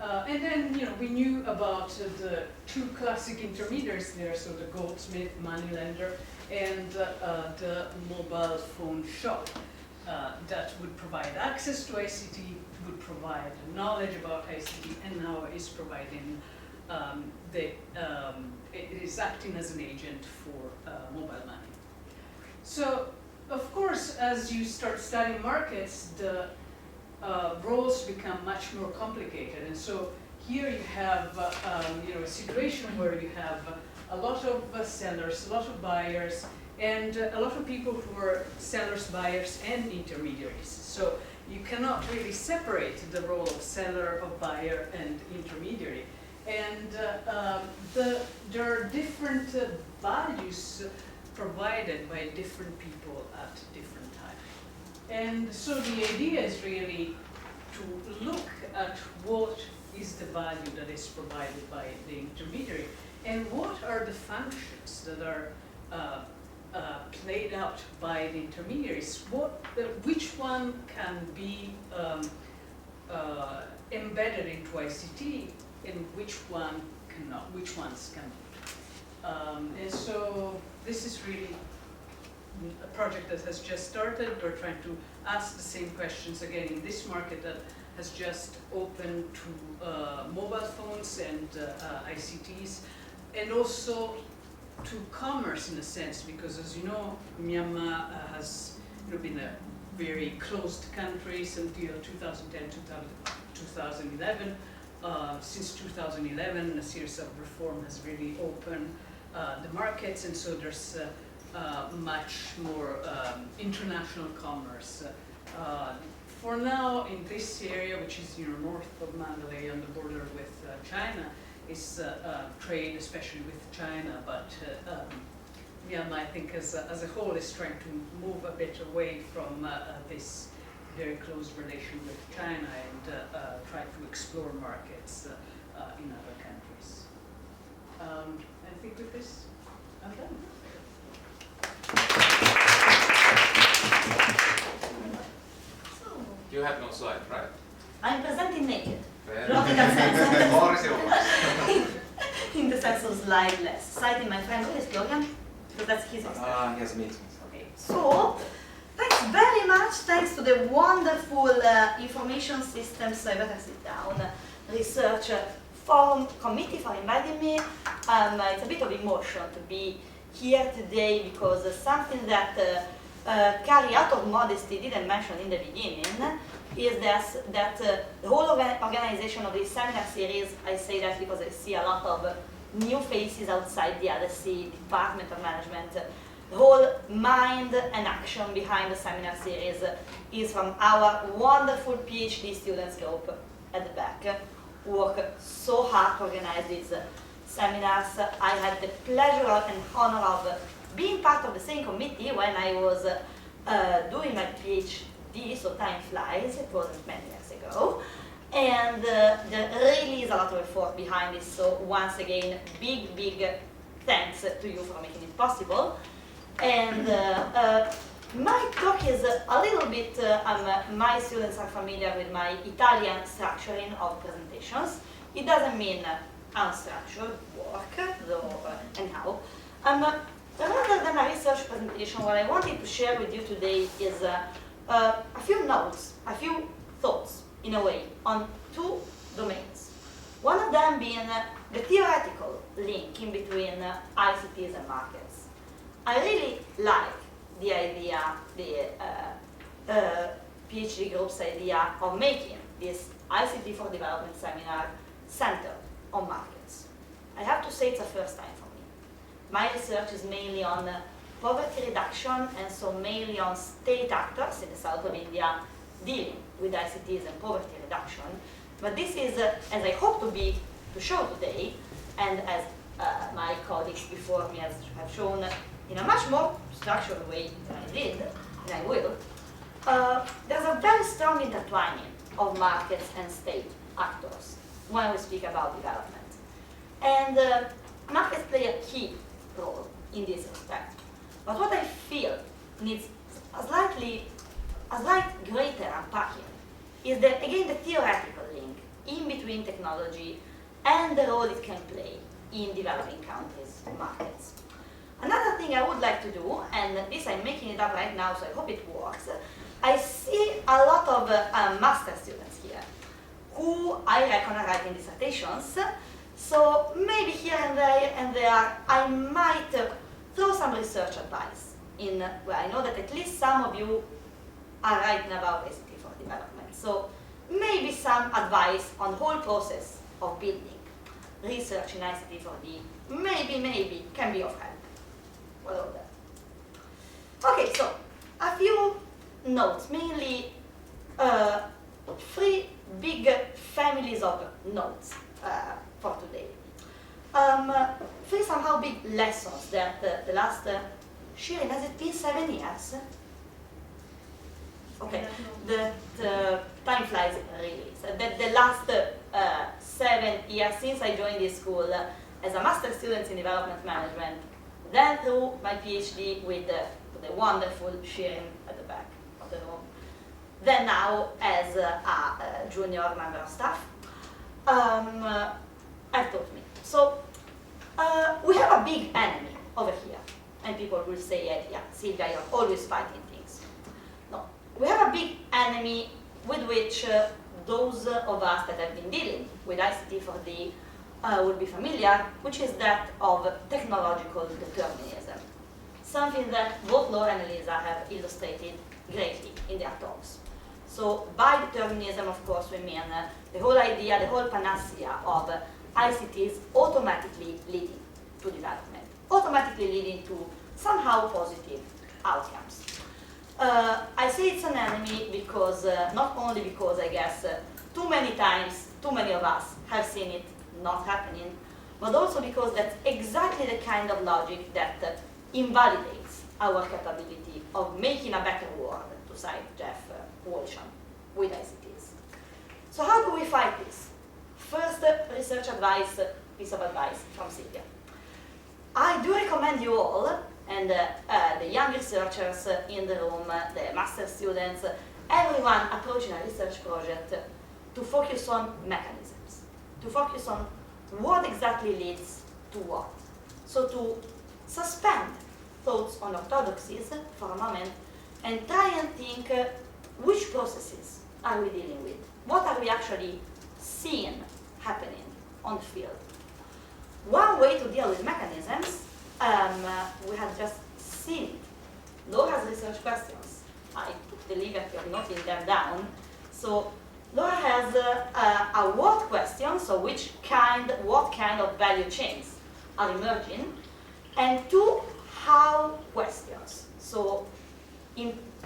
And then we knew about the two classic intermediaries there, so the goldsmith, moneylender, and the mobile phone shop that would provide access to ICT, would provide knowledge about ICT, and now is providing it is acting as an agent for mobile money. So, of course, as you start studying markets, the roles become much more complicated. And so here you have a situation where you have a lot of sellers, a lot of buyers, and a lot of people who are sellers, buyers, and intermediaries. So you cannot really separate the role of seller, of buyer, and intermediary. And there are different values provided by different people at different times. And so the idea is really to look at what is the value that is provided by the intermediary, and what are the functions that are played out by the intermediaries. Which one can be embedded into ICT, and which one cannot, which ones cannot. And so this is really a project that has just started. We're trying to ask the same questions again in this market that has just opened to mobile phones and ICTs, and also to commerce in a sense, because as you know, Myanmar has been a very closed country until 2010, 2011. Since 2011, a series of reform has really opened the markets, and so there's much more international commerce. For now, in this area, which is north of Mandalay on the border with China, is trade, especially with China, but Myanmar, I think, as a whole, is trying to move a bit away from this very close relation with China and try to explore markets in other countries. I think with this, I'm done. You have no slide, right? I'm presenting naked. Very Logical sense. More is yours. In the sense of slideless. Citing my friend, who is Florian? Because that's his expression. He has meetings. Okay. So, thanks very much. Thanks to the wonderful information systems, I better sit down, research forum committee for inviting me. It's a bit of emotion to be here today, because something that Kari, out of modesty, didn't mention in the beginning is that the whole organization of this seminar series, I say that because I see a lot of new faces outside the ADC Department of Management. The whole mind and action behind the seminar series is from our wonderful PhD students group at the back, who work so hard to organize these seminars. I had the pleasure and honor of being part of the same committee when I was doing my PhD, so time flies, it wasn't many years ago. And there really is a lot of effort behind this, so once again, big thanks to you for making it possible. And my talk is a little bit, my students are familiar with my Italian structuring of presentations. It doesn't mean unstructured work, though anyhow. Rather than a research presentation, what I wanted to share with you today is a few notes, a few thoughts, in a way, on two domains. One of them being the theoretical link in between ICTs and markets. I really like the idea, the PhD group's idea of making this ICT for Development seminar centered on markets. I have to say it's a first time for me. my research is mainly on poverty reduction, and so mainly on state actors in the south of India dealing with ICTs and poverty reduction. But this is, as I hope to show today, and as my colleagues before me have shown in a much more structured way than I did, and I will, there's a very strong intertwining of markets and state actors when we speak about development. And markets play a key role in this respect. But what I feel needs a slight greater unpacking is again the theoretical link in between technology and the role it can play in developing countries' markets. Another thing I would like to do, and this I'm making it up right now, so I hope it works, I see a lot of master students here who I reckon are writing dissertations, so maybe here and there I might throw some research advice in where I know that at least some of you are writing about ICT for development. So maybe some advice on the whole process of building research in ICT for D, maybe can be of help. What about that? Okay, so a few notes, mainly 3 big families of notes for today. 3 somehow big lessons that the last, Shirin, has it been 7 years? Okay, the time flies really. So the last 7 years since I joined this school as a master student in development management, then through my PhD with the wonderful Shirin at the back of the room, then now as a junior member of staff, have taught me. So we have a big enemy over here, and people will say, yeah, Silvia, you're always fighting things. No, we have a big enemy with which those of us that have been dealing with ICT for D will be familiar, which is that of technological determinism. Something that both Laura and Elisa have illustrated greatly in their talks. So by determinism, of course, we mean the whole idea, the whole panacea of ICTs automatically leading to development, automatically leading to somehow positive outcomes. I say it's an enemy because, not only because I guess too many times, too many of us have seen it not happening, but also because that's exactly the kind of logic that invalidates our capability of making a better world, to cite Jeff Walsham, with ICTs. So how do we fight this? First, research advice, piece of advice from Silvia. I do recommend you all, and the young researchers in the room, the master students, everyone approaching a research project to focus on mechanisms, to focus on what exactly leads to what. So to suspend thoughts on orthodoxies for a moment and try and think which processes are we dealing with? What are we actually seeing happening on the field? One way to deal with mechanisms, we have just seen it. Laura's research questions. I took the liberty of noting them down. So Laura has a what question, so what kind of value chains are emerging, and 2 how questions. So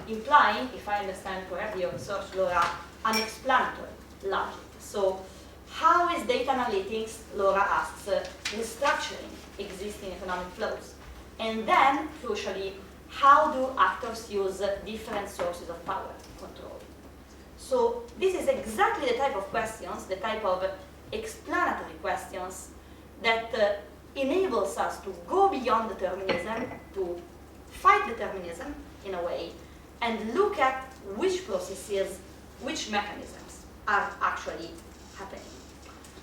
implying, if I understand correctly your research, Laura, an explanatory logic. So how is data analytics, Laura asks, restructuring existing economic flows? And then, crucially, how do actors use different sources of power control? So this is exactly the type of questions, the type of explanatory questions that enables us to go beyond determinism, to fight determinism in a way, and look at which processes, which mechanisms are actually happening.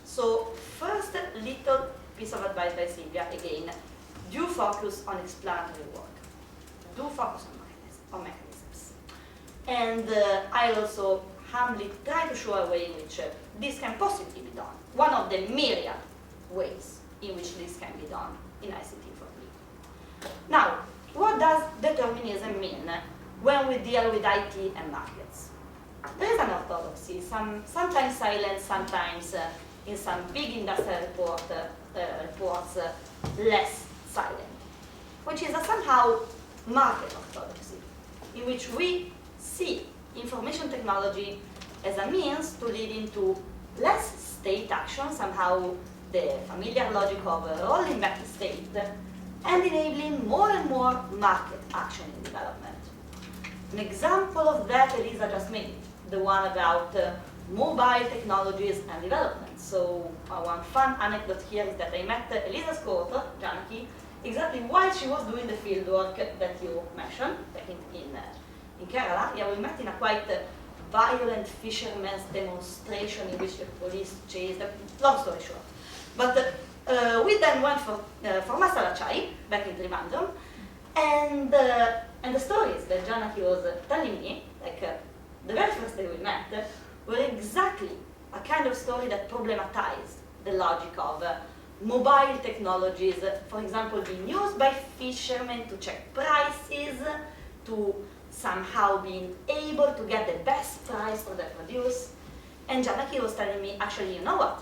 So first little piece of advice by Silvia, again, do focus on explanatory work. Do focus on mechanisms. And I also humbly try to show a way in which this can possibly be done. One of the myriad ways in which this can be done in ICT for me. Now, what does determinism mean when we deal with IT and markets? There is an orthodoxy, sometimes silent, sometimes in some big industrial reports, less silent. which is a somehow market orthodoxy, in which we see information technology as a means to lead into less state action, somehow the familiar logic of rolling back the state, and enabling more and more market action in development. An example of that Elisa just made, the one about mobile technologies and development. So one fun anecdote here is that I met Elisa's co-author, Janaki, exactly while she was doing the field work that you mentioned back in Kerala. Yeah, we met in a quite violent fisherman's demonstration in which the police chased, long story short. But we then went for masala chai back in Trivandrum, and the stories that Janaki was telling me, like the very first day we met, were exactly a kind of story that problematized the logic of mobile technologies, for example, being used by fishermen to check prices, to somehow being able to get the best price for their produce. And Janaki was telling me, actually, you know what?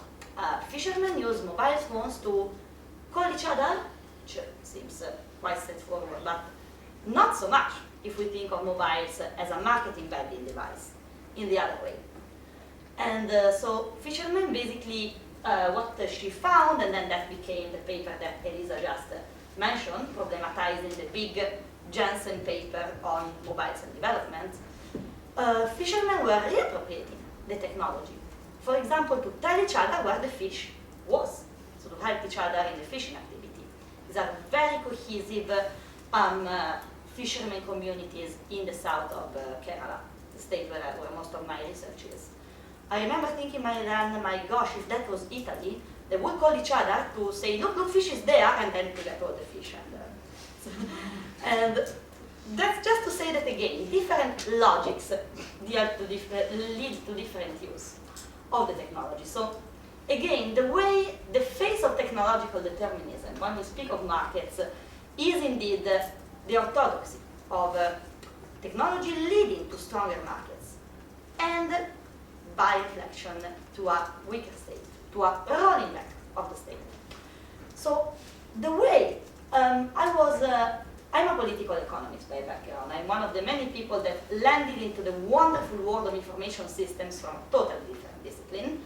Fishermen use mobile phones to call each other, which seems quite straightforward, but not so much if we think of mobiles as a marketing vending device in the other way. And so fishermen basically, what she found, and then that became the paper that Elisa just mentioned, problematizing the big Jensen paper on mobiles and development, fishermen were reappropriating the technology. For example, to tell each other where the fish was, so to help each other in the fishing activity. These are very cohesive fishermen communities in the south of Kerala, the state where most of my research is. I remember thinking, my gosh, if that was Italy, they would call each other to say, look, fish is there, and then to get all the fish. And that's just to say that, again, different logics lead to different use of the technology. So again, the face of technological determinism, when we speak of markets, is indeed the orthodoxy of technology leading to stronger markets, and by reflection to a weaker state, to a rolling back of the state. So the way I'm a political economist by background. I'm one of the many people that landed into the wonderful world of information systems from a totally different discipline.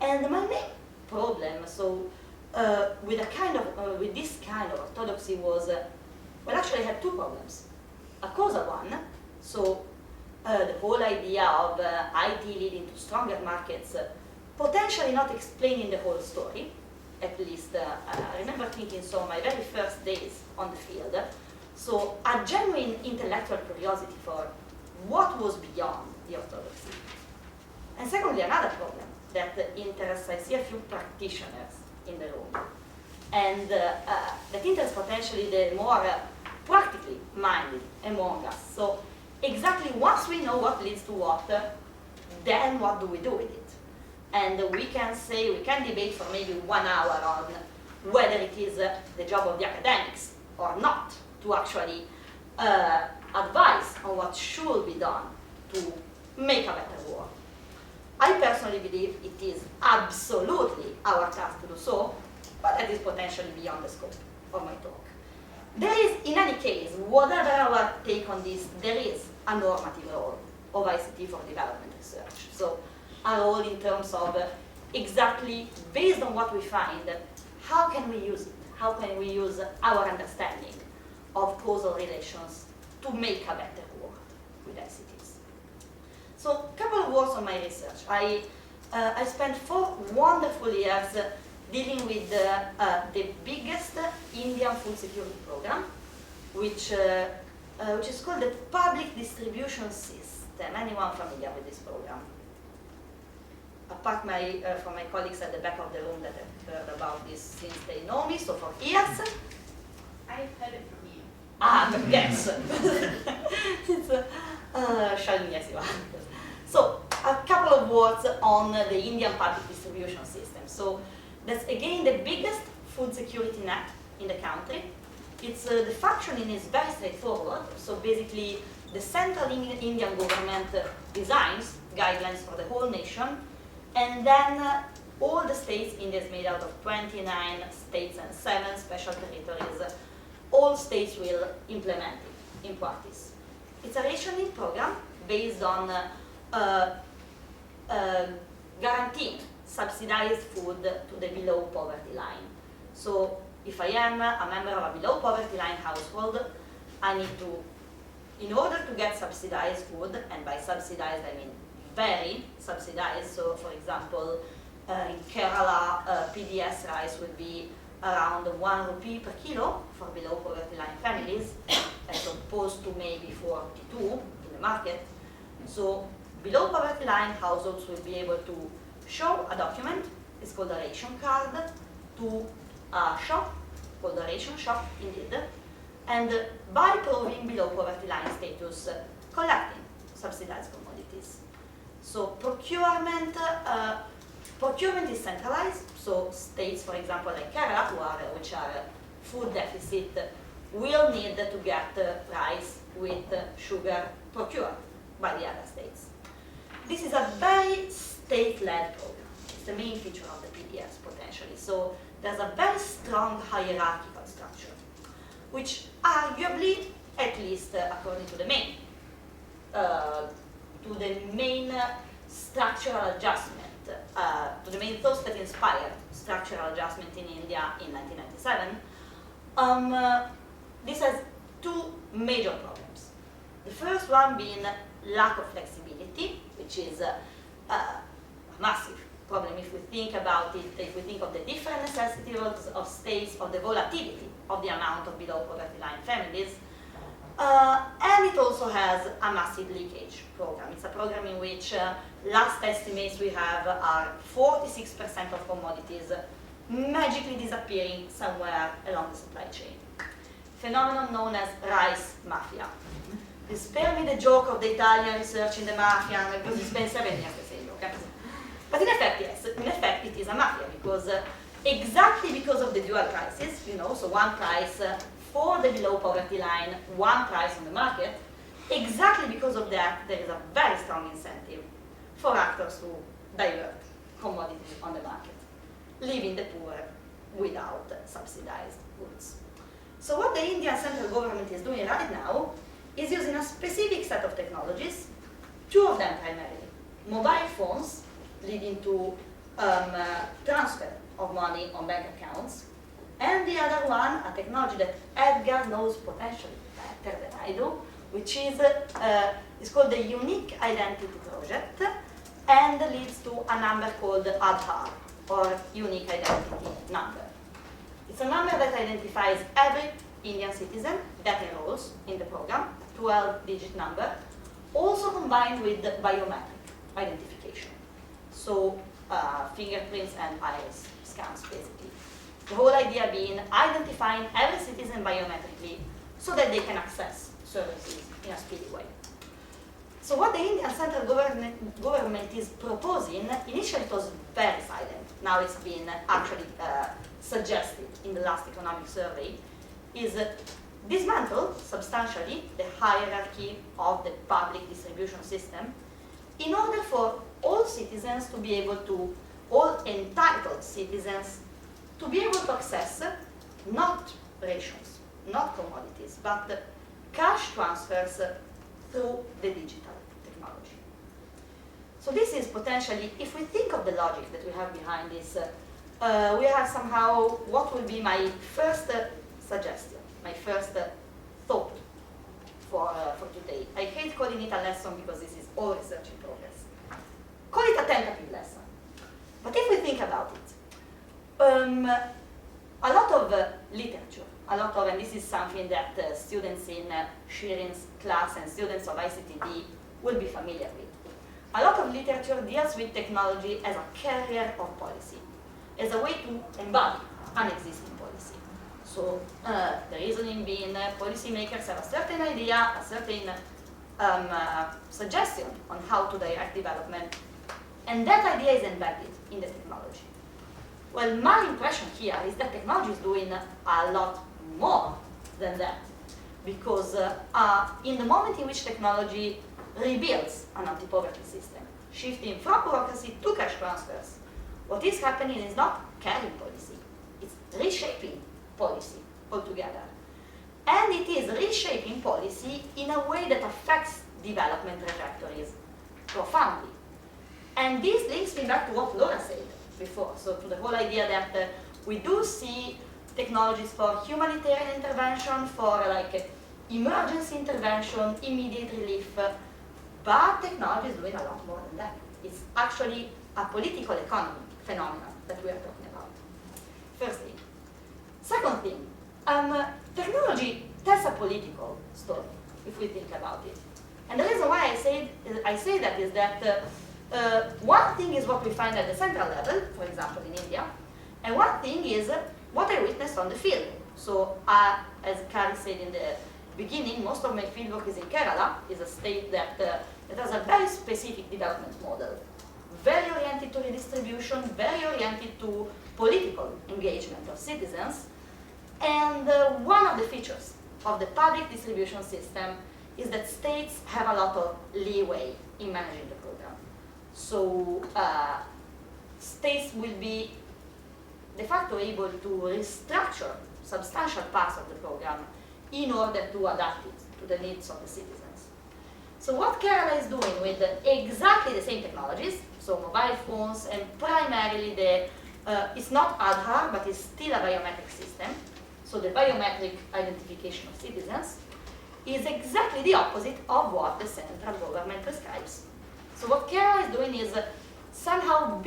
And my main problem, with this kind of orthodoxy was, actually I had two problems. A causal one, the whole idea of IT leading to stronger markets, potentially not explaining the whole story. At least I remember thinking so my very first days on the field. So a genuine intellectual curiosity for what was beyond the orthodoxy. And secondly, another problem that interests, I see a few practitioners in the room, and that interests potentially the more practically minded among us. So exactly once we know what leads to what, then what do we do with it? And we can debate for maybe 1 hour on whether it is the job of the academics or not to actually advise on what should be done to make a better world. I personally believe it is absolutely our task to do so, but that is potentially beyond the scope of my talk. There is, in any case, whatever our take on this, there is a normative role of ICT for development research. So a role in terms of exactly based on what we find, how can we use it? How can we use our understanding of causal relations to make a better world with ICTs? So a couple of words on my research. I spent 4 wonderful years dealing with the biggest Indian food security program, which is called the Public Distribution System. Anyone familiar with this program? Apart from my colleagues at the back of the room that have heard about this since they know me, so for years. I've heard it from you. Yes. So a couple of words on the Indian public distribution system. So that's again the biggest food security net in the country. It's the functioning is very straightforward. So basically, the central Indian government designs guidelines for the whole nation, and then all the states, India is made out of 29 states and 7 special territories, all states will implement it in practice. It's a rationing program based on guaranteeing subsidized food to the below poverty line. So if I am a member of a below poverty line household, I need to, in order to get subsidized food, and by subsidized I mean very subsidized, so for example, in Kerala, PDS rice would be around 1 rupee per kilo for below poverty line families, as opposed to maybe 42 in the market. So below poverty line households will be able to show a document, it's called a ration card, to a shop, called a ration shop indeed, and by proving below poverty line status, collecting subsidized commodities. So procurement is centralized, so states, for example, like Kerala, which are food deficit, will need to get rice with sugar procured by the other states. This is a very state-led program. It's the main feature of the PDS potentially. So there's a very strong hierarchical structure, which arguably, at least according to the main structural adjustment, to the main thoughts that inspired structural adjustment in India in 1997, this has two major problems. The first one being lack of flexibility, which is a massive problem if we think about it, if we think of the different necessities of states, of the volatility of the amount of below poverty line families. And it also has a massive leakage program. It's a program in which last estimates we have are 46% of commodities magically disappearing somewhere along the supply chain. Phenomenon known as rice mafia. Spare me the joke of the Italian research in the mafia, because it's been 7 years the same joke. But in effect, yes, in effect it is a mafia, because exactly because of the dual prices, so one price for the below poverty line, one price on the market, exactly because of that, there is a very strong incentive for actors to divert commodities on the market, leaving the poor without subsidized goods. So what the Indian central government is doing right now is using a specific set of technologies, two of them primarily, mobile phones leading to transfer of money on bank accounts, and the other one, a technology that Edgar knows potentially better than I do, which is called the Unique Identity Project, and leads to a number called Aadhaar, or Unique Identity Number. It's a number that identifies every Indian citizen that enrolls in the program, 12-digit number, also combined with biometric identification. So fingerprints and iris scans, basically. The whole idea being identifying every citizen biometrically so that they can access services in a speedy way. So what the Indian central government is proposing, initially it was very silent, now it's been actually suggested in the last economic survey, is dismantle substantially the hierarchy of the public distribution system in order for all citizens to be able to, all entitled citizens, to be able to access not rations, not commodities, but cash transfers through the digital technology. So this is potentially, if we think of the logic that we have behind this, we have somehow what will be my first suggestion, my first thought for today. I hate calling it a lesson because this is all research in progress. Call it a tentative lesson. But if we think about it, a lot of literature, and this is something that students in Shirin's class and students of ICTD will be familiar with. A lot of literature deals with technology as a carrier of policy, as a way to embody an existing policy. So the reasoning being policymakers have a certain idea, a certain suggestion on how to direct development, and that idea is embedded in the technology. Well, my impression here is that technology is doing a lot more than that, because in the moment in which technology rebuilds an anti-poverty system, shifting from bureaucracy to cash transfers, what is happening is not carrying policy, it's reshaping policy altogether. and it is reshaping policy in a way that affects development trajectories profoundly. And this links me back to what Laura said before, so to the whole idea that we do see technologies for humanitarian intervention, for like emergency intervention, immediate relief, but technology is doing a lot more than that. It's actually a political economy phenomenon that we are talking about. First thing. Second thing, technology tells a political story, if we think about it. And the reason why I say that is that one thing is what we find at the central level, for example in India, and one thing is what I witnessed on the field. So as Kari said in the beginning, most of my fieldwork is in Kerala, is a state that has a very specific development model, very oriented to redistribution, very oriented to political engagement of citizens. And one of the features of the public distribution system is that states have a lot of leeway in managing the program. So states will be de facto able to restructure substantial parts of the program in order to adapt it to the needs of the citizens. So what Kerala is doing with exactly the same technologies, so mobile phones, and primarily it's not Aadhaar, but it's still a biometric system, so the biometric identification of citizens, is exactly the opposite of what the central government prescribes. So what Kari is doing is somehow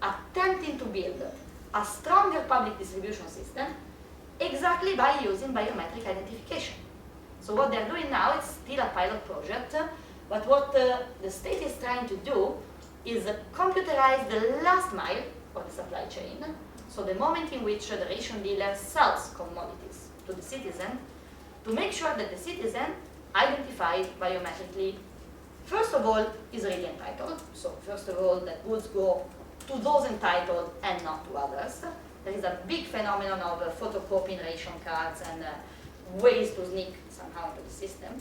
attempting to build a stronger public distribution system exactly by using biometric identification. So what they're doing now is still a pilot project, but what the state is trying to do is computerize the last mile of the supply chain, so the moment in which the ration dealer sells commodities to the citizen, to make sure that the citizen identified biometrically, first of all, is really entitled. So first of all, that goods go to those entitled and not to others. There is a big phenomenon of photocopying ration cards and ways to sneak somehow into the system.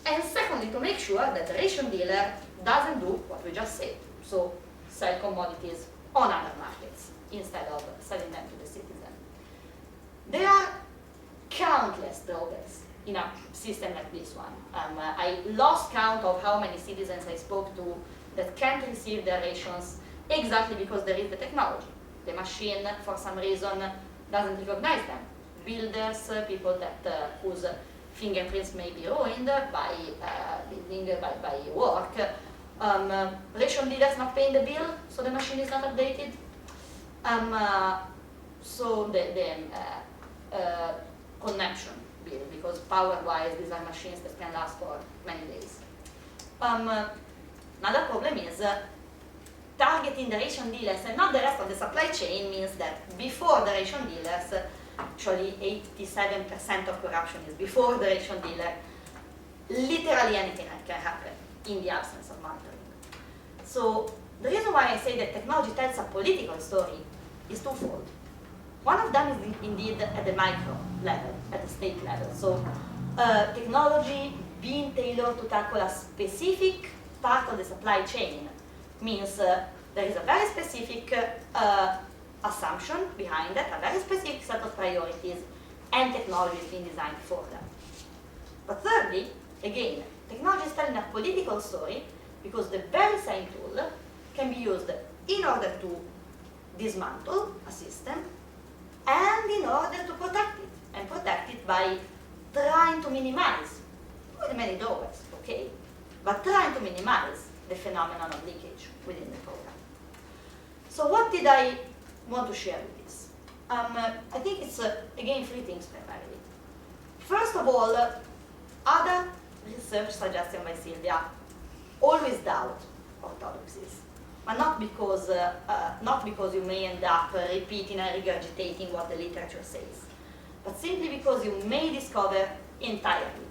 And secondly, to make sure that the ration dealer doesn't do what we just said, so sell commodities on other markets instead of selling them to the citizen. There are countless drawbacks in a system like this one. I lost count of how many citizens I spoke to that can't receive their rations exactly because there is the technology. The machine, for some reason, doesn't recognize them. Builders, people that whose fingerprints may be ruined by building, by work. Ration dealers not paying the bill, so the machine is not updated. So the connection bill, because power-wise, these are machines that can last for many days. Another problem is targeting the ration dealers and not the rest of the supply chain means that before the ration dealers, actually 87% of corruption is before the ration dealer, literally anything can happen in the absence of monitoring. So the reason why I say that technology tells a political story is twofold. One of them is indeed at the micro level, at the state level. So technology being tailored to tackle a specific part of the supply chain means there is a very specific assumption behind that, a very specific set of priorities, and technology is being designed for them. But thirdly, again, technology is telling a political story because the very same tool can be used in order to dismantle a system and in order to protect it, and protect it by trying to minimize, with many drawbacks, okay, but trying to minimize the phenomenon of leakage within the program. So what did I want to share with this? I think it's, again, three things primarily. First of all, other research suggested by Silvia always doubt orthodoxies, but not because you may end up repeating and regurgitating what the literature says, but simply because you may discover entirely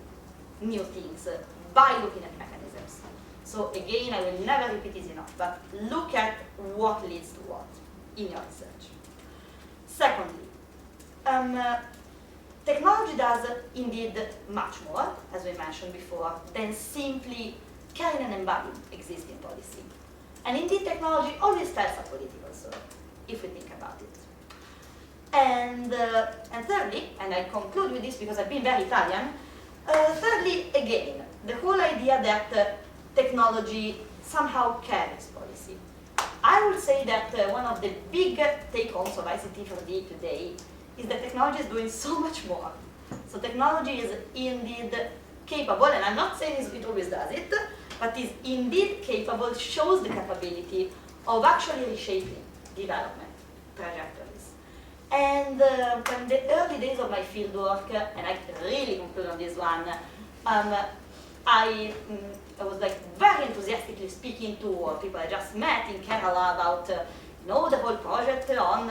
new things by looking at mechanisms. So again, I will never repeat this enough, but look at what leads to what in your research. Secondly, technology does indeed much more, as we mentioned before, than simply carrying and embodying existing policy. And indeed, technology always tells a political story, if we think about it. And thirdly, and I conclude with this because I've been very Italian, thirdly, again, the whole idea that technology somehow carries policy. I would say that one of the big take-homes of ICT4D today is that technology is doing so much more. So technology is indeed capable, and I'm not saying it always does it, but is indeed capable, shows the capability of actually reshaping development trajectories. And in the early days of my fieldwork, and I really conclude on this one, I was like very enthusiastically speaking to people I just met in Kerala about the whole project on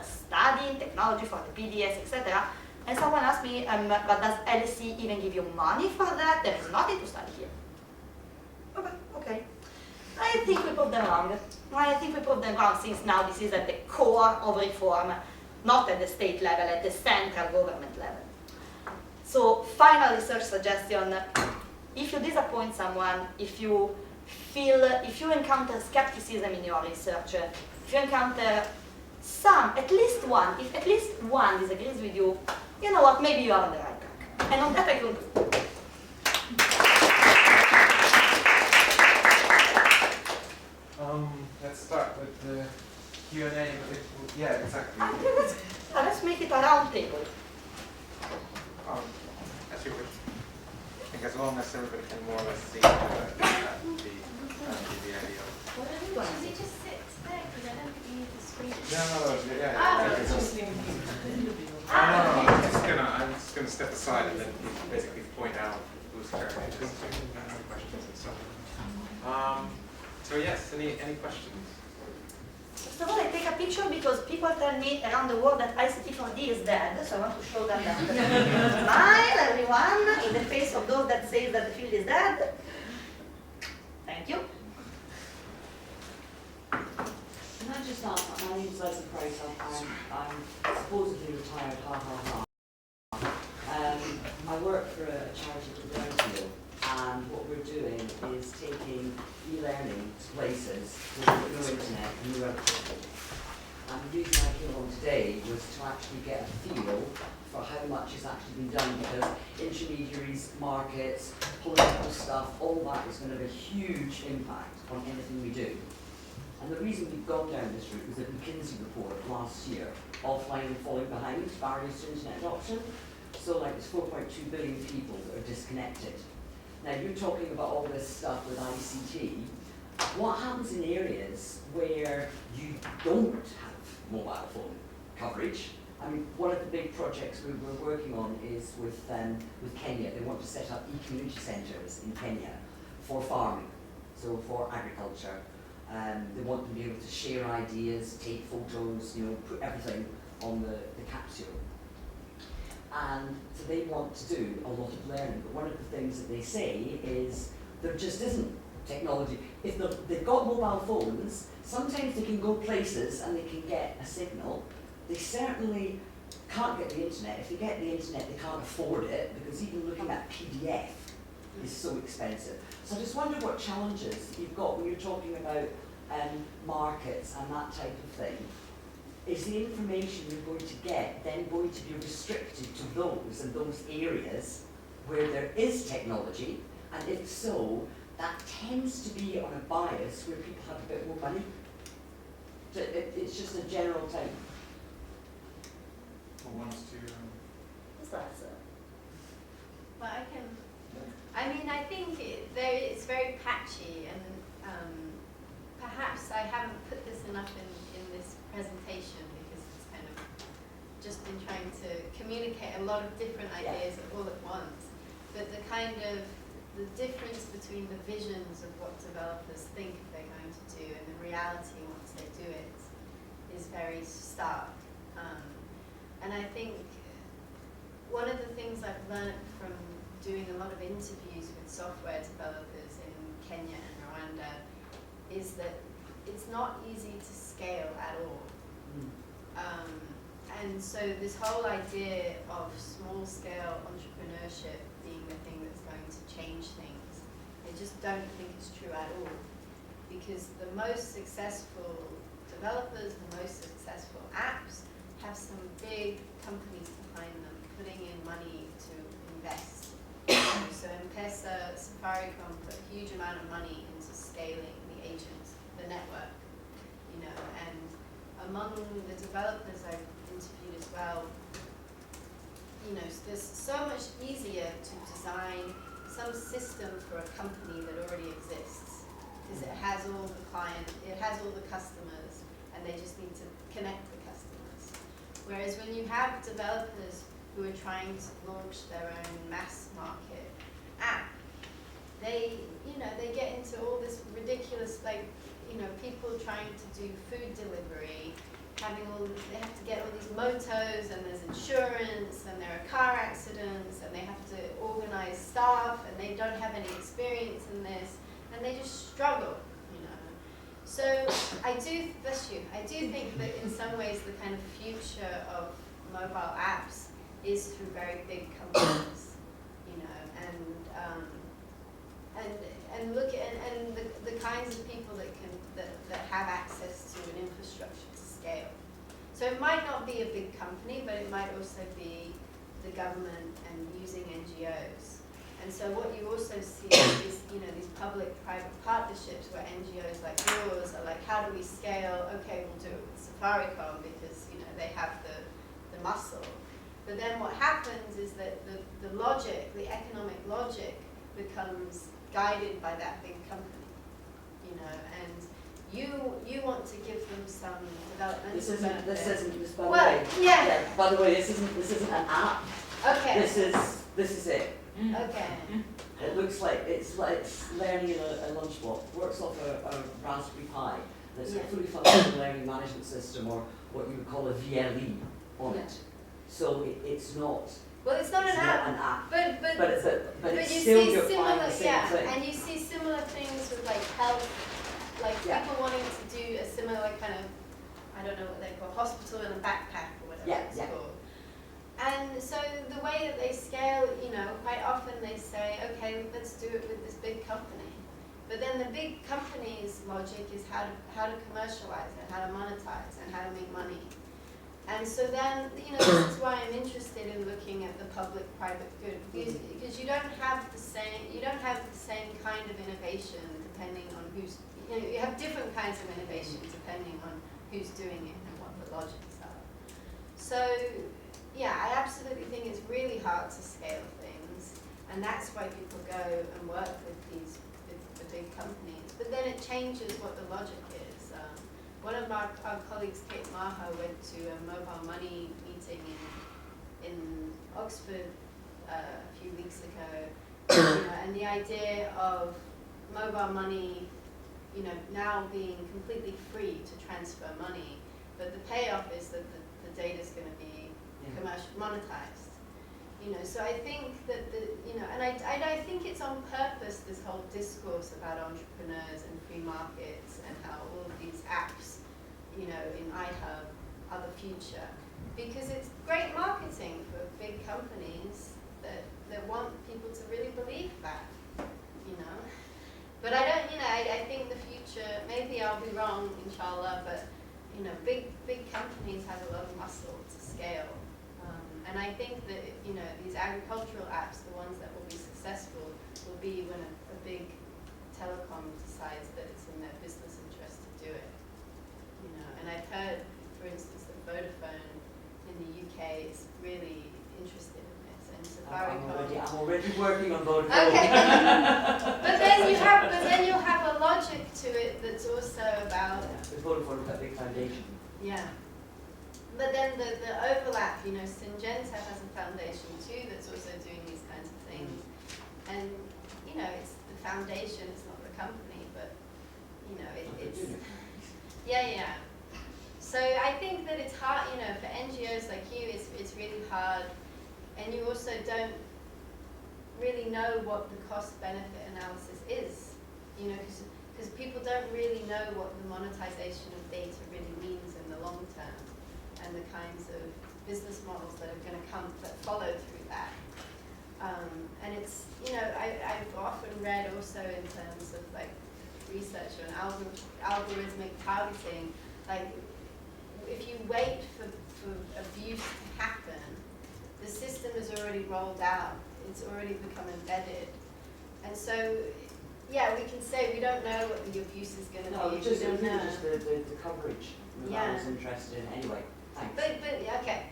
studying technology for the PDS, etc. And someone asked me, but does LSE even give you money for that? There is nothing to study here. Okay. I think we proved them wrong. I think we proved them wrong, since now this is at the core of reform, not at the state level, at the central government level. So, final research suggestion: if you disappoint someone, if you encounter skepticism in your research, if you encounter at least one disagrees with you, you know what, maybe you are on the right track. And on that I conclude. Let's start with the Q&A. Yeah, exactly. Let's make it a round table. As you wish. I think as long as everybody can more or less see that would be the ideal. Should we just sit there? Because I don't think we need the screen. I'm just gonna step aside and then basically point out who's carrying it, just to ask questions and stuff. So yes, any questions? First of all, I take a picture because people tell me around the world that ICT4D is dead, so I want to show them that. Smile, everyone, in the face of those that say that the field is dead. Thank you. Can I just ask, my name is Elisa. I'm supposedly retired, ha ha ha. I work for a charity called Oreglia, and what we're doing is taking e-learning to places where there's no internet and no electricity. And the reason I came along today was to actually get a feel for how much has actually been done, because intermediaries, markets, political stuff, all that is going to have a huge impact on anything we do. And the reason we've gone down this route was the McKinsey report last year, offline and falling behind, barriers to internet adoption. So like there's 4.2 billion people that are disconnected. Now you're talking about all this stuff with ICT. What happens in areas where you don't have mobile phone coverage? I mean, one of the big projects we're working on is with Kenya. They want to set up e-community centres in Kenya for farming, so for agriculture. They want them to be able to share ideas, take photos, put everything on the capsule. And so they want to do a lot of learning, but one of the things that they say is there just isn't technology. If they've got mobile phones, sometimes they can go places and they can get a signal. They certainly can't get the internet. If they get the internet, they can't afford it, because even looking at PDF is so expensive. So I just wonder what challenges you've got when you're talking about markets and that type of thing. Is the information you're going to get then going to be restricted to those and those areas where there is technology? And if so, that tends to be on a bias where people have a bit more money. So it's just a general thing. Who wants to? Well, I think it's very patchy, and perhaps I haven't put this enough in this presentation, because it's kind of just been trying to communicate a lot of different ideas all at once. But the difference between the visions of what developers think they're going to do and the reality once they do it is very stark. And I think one of the things I've learned from doing a lot of interviews with software developers in Kenya and Rwanda is that it's not easy to scale at all. And so this whole idea of small-scale entrepreneurship being the thing that's going to change things, I just don't think it's true at all. Because the most successful developers, the most successful apps have some big companies behind them putting in money to invest. So M-Pesa, Safaricom put a huge amount of money into scaling the agents, the network, you know, and among the developers I've interviewed as well, you know, there's so much easier to design some system for a company that already exists, because it has all the clients, it has all the customers, and they just need to connect the customers. Whereas when you have developers who are trying to launch their own mass market app, they, you know, they get into all this ridiculous, like, you know, people trying to do food delivery, they have to get all these motos, and there's insurance, and there are car accidents, and they have to organize staff, and they don't have any experience in this, and they just struggle, you know. So I do think that in some ways the kind of future of mobile apps is through very big companies, you know, and look at the kinds of people that have access to an infrastructure to scale. So it might not be a big company, but it might also be the government and using NGOs. And so what you also see is, you know, these public-private partnerships where NGOs like yours are like, how do we scale? Okay, we'll do it with Safaricom because, you know, they have the muscle. But then what happens is that the logic, the economic logic, becomes guided by that big company, you know, and you want to give them some developmental This isn't, benefit. by the Well, way. yeah. By the way, this isn't an app. Okay. This is it. Okay. It looks like it's learning in a lunchbox. Works off a Raspberry Pi. That's a fully functional learning management system, or what you would call a VLE on it. So it's not. Well, it's not an app. But it's you still see you're similar, applying the same thing. and you see similar things with like health, like people wanting to do a similar kind of, I don't know what they call, hospital in a backpack or whatever it's called. And so the way that they scale, you know, quite often they say, okay, let's do it with this big company. But then the big company's logic is how to commercialize it, how to monetize, and how to make money. And so then, you know, this is why I'm interested in looking at the public-private good, because you don't have the same kind of innovation depending on who's, you know, you have different kinds of innovation depending on who's doing it and what the logics are. So, yeah, I absolutely think it's really hard to scale things, and that's why people go and work with the big companies. But then it changes what the logic is. One of our colleagues, Kate Maher, went to a mobile money meeting in Oxford a few weeks ago, you know, and the idea of mobile money, you know, now being completely free to transfer money, but the payoff is that the data is going to be commercial monetized. You know, so I think that I think it's on purpose, this whole discourse about entrepreneurs and free markets and how all of these apps, you know, in iHub are the future, because it's great marketing for big companies that want people to really believe that, you know. But I don't, you know, I think the future, maybe I'll be wrong, inshallah, but, you know, big companies have a lot of muscle to scale. And I think that, you know, these agricultural apps, the ones that will be successful, will be when a big telecom decides that it's in their business interest to do it. You know, and I've heard, for instance, that Vodafone in the UK is really interested in this, and Safaricom. I'm already working on Vodafone. Okay. but then you'll have a logic to it that's also about. With Vodafone, we've got a big foundation. Yeah. But then the overlap, you know, Syngenta has a foundation too that's also doing these kinds of things. And, you know, it's the foundation, it's not the company, but, you know, it's... Yeah. So I think that it's hard, you know, for NGOs like you, it's really hard. And you also don't really know what the cost-benefit analysis is, you know, because people don't really know what the monetization of data really means in the long term, and the kinds of business models that are going to come that follow through that. And it's, you know, I've often read also in terms of like research on algorithmic targeting, like if you wait for abuse to happen, the system is already rolled out. It's already become embedded. And so, yeah, we can say we don't know what the abuse is going to No, be. it's just, We don't know. just the coverage that I was Yeah. interested in. Anyway, thanks. But yeah, okay.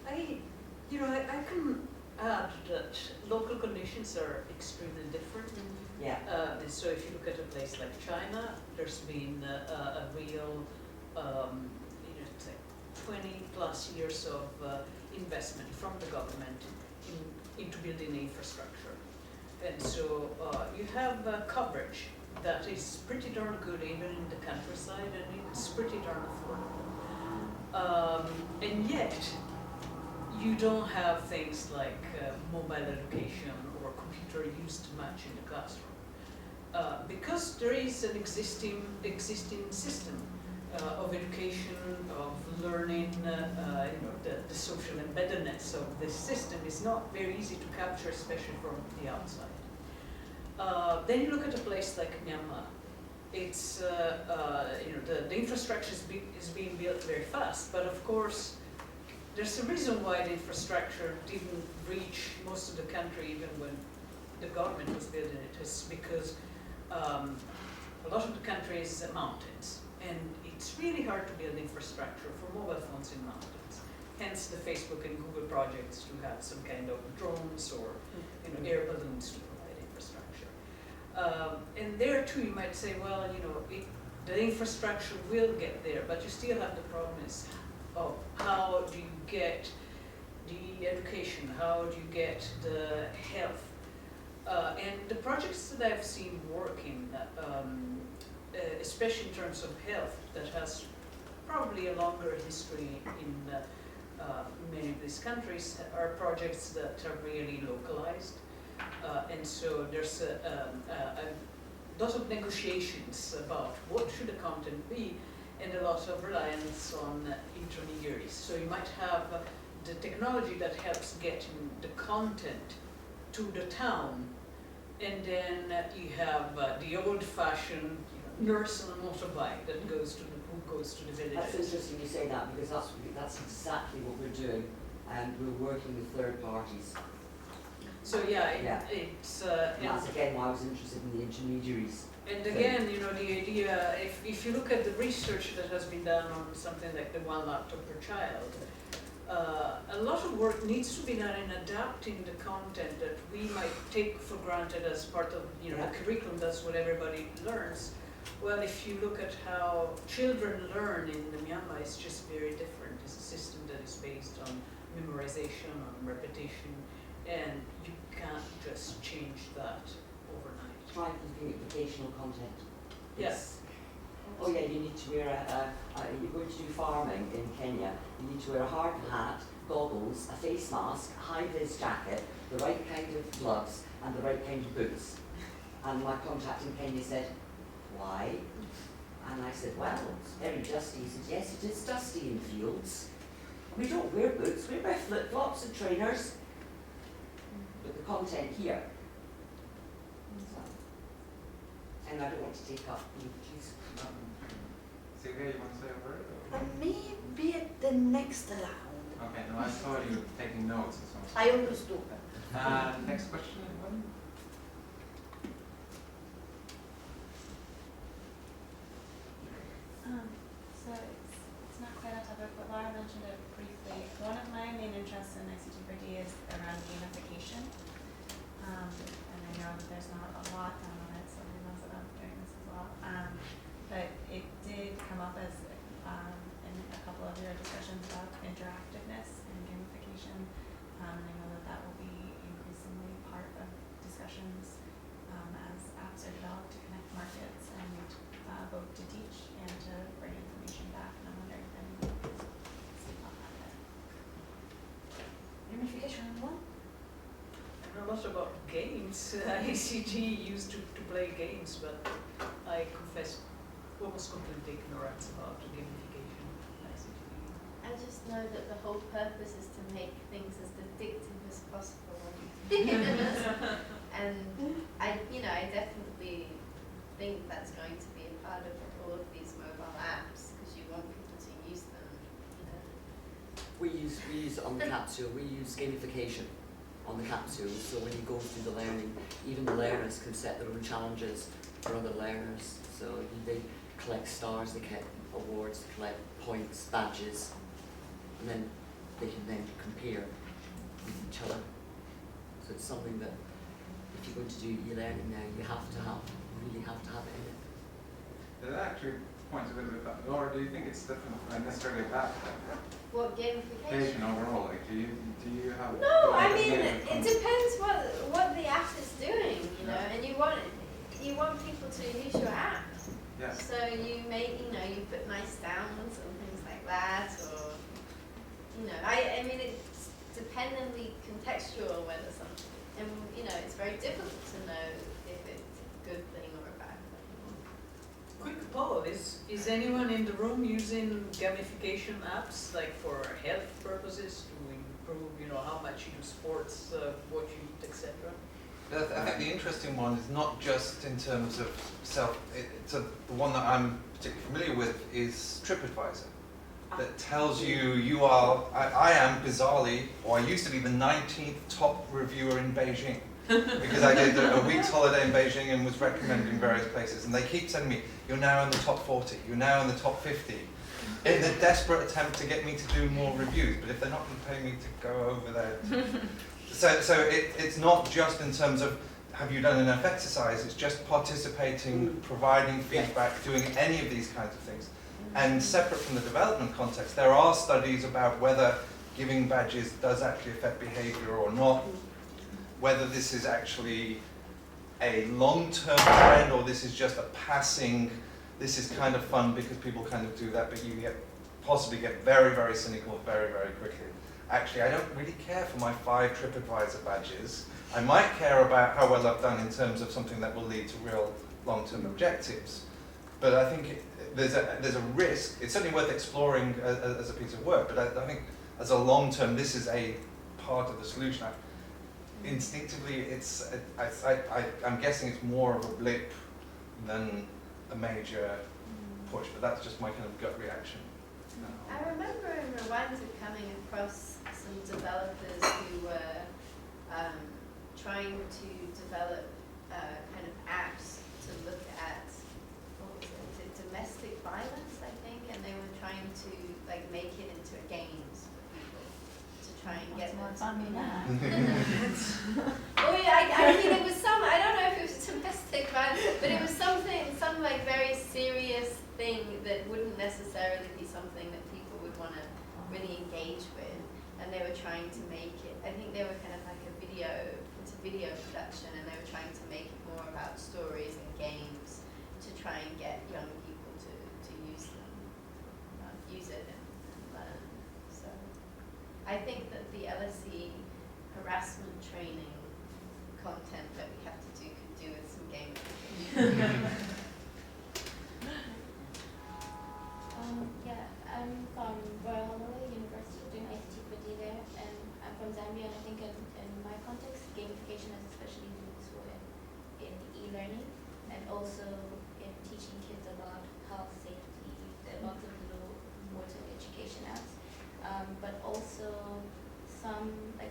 I can add that local conditions are extremely different. Yeah. And so if you look at a place like China, there's been a real, it's like 20 plus years of investment from the government into building infrastructure. And so you have coverage that is pretty darn good even in the countryside, and it's pretty darn affordable. And yet, you don't have things like mobile education or computer used much in the classroom. Because there is an existing system of education, of learning, the social embeddedness of this system is not very easy to capture, especially from the outside. Then you look at a place like Myanmar. It's, the infrastructure is being built very fast, but of course, there's a reason why the infrastructure didn't reach most of the country even when the government was building it. It's because a lot of the country is mountains, and it's really hard to build infrastructure for mobile phones in mountains. Hence the Facebook and Google projects to have some kind of drones or air balloons to provide infrastructure. And there too you might say, well, the infrastructure will get there, but you still have the problem is how do you get the education, how do you get the health? And the projects that I've seen working, especially in terms of health, that has probably a longer history in many of these countries, are projects that are really localized. And so there's a lot of negotiations about what should the content be, and a lot of reliance on intermediaries. So you might have the technology that helps getting the content to the town, and then you have the old-fashioned nurse on a motorbike that goes to the villages. That's interesting you say that, because that's exactly what we're doing, and we're working with third parties. So it's And that's again why I was interested in the intermediaries. and again, the idea, if you look at the research that has been done on something like the 1 laptop per child, a lot of work needs to be done in adapting the content that we might take for granted as part of the curriculum. That's what everybody learns. Well, if you look at how children learn in Myanmar, it's just very different. It's a system that is based on memorization, on repetition, and you can't just change that overnight. Try looking at vocational content. Yes. Oh yeah, you need to wear you're going to do farming in Kenya, you need to wear a hard hat, goggles, a face mask, a high-vis jacket, the right kind of gloves, and the right kind of boots. And my contact in Kenya said, why? And I said, well, it's very dusty. He said, yes, it is dusty in fields. We don't wear boots, we wear flip-flops and trainers. But the content here. So, and I don't want to take up, please. Silvia, you want to say a word? Maybe at the next round. Okay, no, I saw you taking notes or something. I always do. Next question, anyone? So it's not quite on topic, but Laura mentioned it briefly. One of my main interests in ICT4D is around gamification. And I know that there's not a lot done on it, so who knows that I'm doing this as well. But it did come up as in a couple of your discussions about interactiveness and gamification. And I know that that will be increasingly part of discussions as apps are developed to connect markets and both to teach and to bring information back. And I'm wondering if anyone can speak on that bit. Gamification one? I know a lot about games. ICT used to play games, but I confess almost complete ignorance about gamification in ICT. I just know that the whole purpose is to make things as addictive as possible. And I definitely think that's going to be a part of all of these mobile apps, We use on the capsule, we use gamification on the capsule, so when you go through the learning, even the learners can set their own challenges for other learners. So they collect stars, they get awards, they collect points, badges, and then they can then compare with each other. So it's something that if you're going to do e-learning now, you really have to have it in it. That actually points a little bit back. Laura, do you think it's different and necessarily a bad thing? What gamification? Overall, like, do you have? No, I mean it depends what the app is doing, you know, and you want people to use your app. Yeah. So you you put nice sounds and things like that, or I mean it's dependently contextual whether something, and it's very difficult to know if it's a good thing or a bad thing. Quick poll, is anyone in the room using gamification apps like for health purposes to improve, how much you do sports, what you eat, etc.? I think the interesting one is not just in terms of the one that I'm particularly familiar with is TripAdvisor, that tells you I am bizarrely, or I used to be the 19th top reviewer in Beijing, because I did a week's holiday in Beijing and was recommended in various places, and they keep telling me, you're now in the top 40, you're now in the top 50, in the desperate attempt to get me to do more reviews, but if they're not going to pay me to go over there. So it's not just in terms of have you done enough exercise, it's just participating, providing feedback, doing any of these kinds of things. And separate from the development context, there are studies about whether giving badges does actually affect behavior or not, whether this is actually a long-term trend or this is just a passing, this is kind of fun because people kind of do that, but you possibly get very, very cynical very, very quickly. Actually, I don't really care for my 5 TripAdvisor badges. I might care about how well I've done in terms of something that will lead to real long-term objectives. But I think there's a risk. It's certainly worth exploring as a piece of work, but I think as a long-term, this is a part of the solution. Instinctively, I'm guessing it's more of a blip than a major push, but that's just my kind of gut reaction. I remember in Rwanda coming across some developers who were trying to develop kind of apps to look at, domestic violence, I think, and they were trying to make it into games for people to try and get them to be. Oh yeah, I mean it was I don't know if it was domestic violence, but it was some very serious thing that wouldn't necessarily be something that people would want to really engage with, and they were trying to make it, I think they were kind of like video production, and they were trying to make it more about stories and games to try and get young people to use them, use it and learn. So I think that the LSE harassment training content that we have to do could do with some gamification. Yeah, I'm from Royal Holloway University, doing ICT for D there, and I'm from Zambia, and I think in my context, gamification is especially useful in e-learning, and also in teaching kids about health, safety. There are lots of little water education apps, but also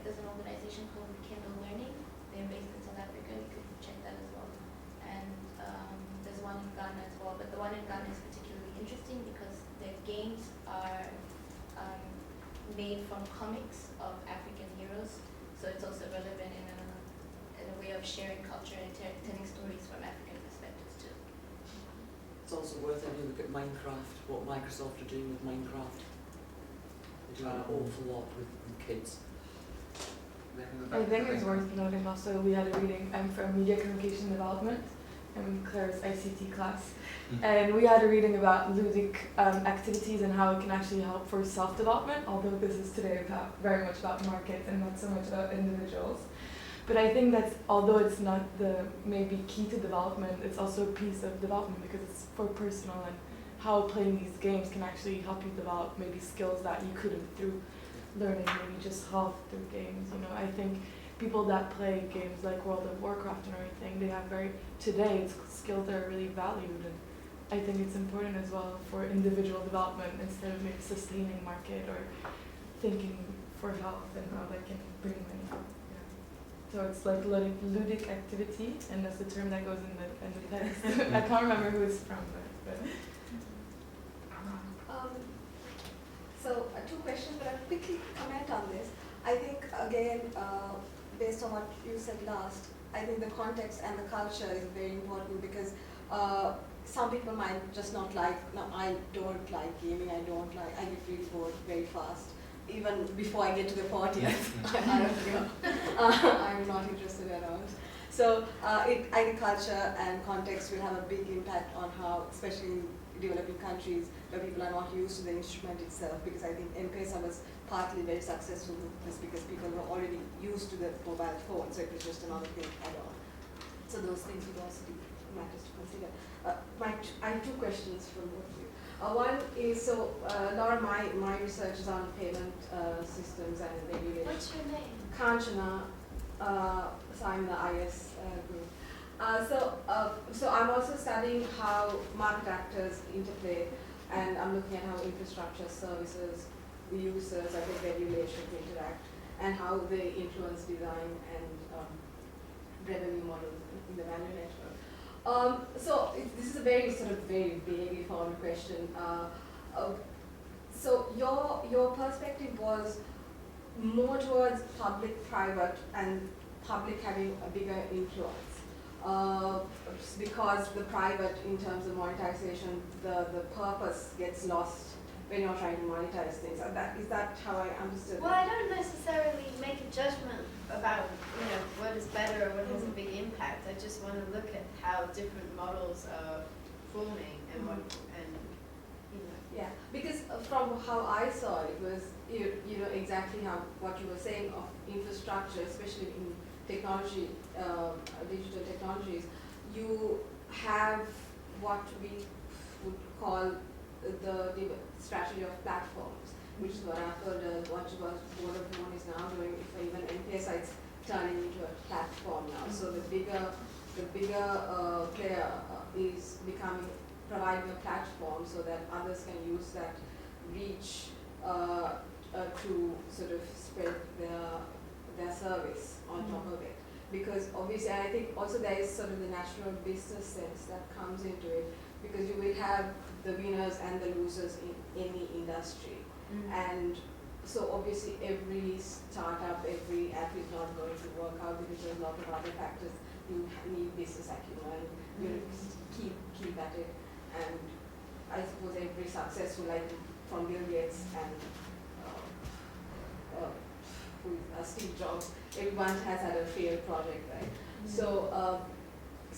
there's an organization called Kindle Learning. They're based in South Africa, you could check that as well. And there's one in Ghana as well, but the one in Ghana is particularly interesting because their games are made from comics of African heroes, so it's also relevant in a way of sharing culture and telling stories from African perspectives too. It's also worth having a look at Minecraft, what Microsoft are doing with Minecraft. They're doing an awful lot with kids. I think it's worth noting also, we had a reading from Media Communication Development in Claire's ICT class. And we had a reading about ludic activities and how it can actually help for self-development, although this is today very much about markets and not so much about individuals. But I think that although it's not the maybe key to development, it's also a piece of development because it's for personal, and how playing these games can actually help you develop maybe skills that you couldn't through learning, maybe just health through games. I think people that play games like World of Warcraft and everything, they have today it's skills that are really valued, and I think it's important as well for individual development instead of maybe sustaining market or thinking for health and how that can bring money. Yeah. So it's like ludic activity, and that's the term that goes in the text. I can't remember who it's from, but So two questions, but I'll quickly comment on this. I think, again, based on what you said last, I think the context and the culture is very important because some people might just not like, no, I don't like gaming, I get really bored very fast. Even before I get to the 40th, I'm not interested at all. So I think culture and context will have a big impact on how, especially in developing countries where people are not used to the instrument itself, because I think M-Pesa was partly very successful just because people were already used to the mobile phone, so it was just another thing add-on. So those things would also be matters to consider. I have two questions from both of you. One is, so a lot of my research is on payment systems and regulation. What's your name? Kanchana, so I'm in the IS group. So I'm also studying how market actors interplay, and I'm looking at how infrastructure, services, users, I think regulation interact, and how they influence design and revenue models in the value network. So this is a very sort of very vaguely formed question. So your perspective was more towards public-private and public having a bigger influence. Because the private, in terms of monetization, the purpose gets lost when you're trying to monetize things. Is that how I understood Well, it? I don't necessarily make a judgment about what is better or what has a big impact. I just want to look at how different models are forming and what Yeah, because from how I saw it was exactly what you were saying of infrastructure, especially in technology, digital technologies. You have what we would call the strategy of platforms, which is what Apple does, what Vodafone is now doing. If even M-Pesa is turning into a platform now. So the bigger player is providing a platform so that others can use that reach to sort of spread their service on top of it. Because obviously, I think also there is sort of the natural business sense that comes into it, because you will have the winners and the losers in any industry. And so obviously every startup, every app is not going to work out because there's a lot of other factors. You need business acumen, you keep at it. And I suppose every successful, like from Bill Gates and Steve Jobs, everyone has had a failed project, right? So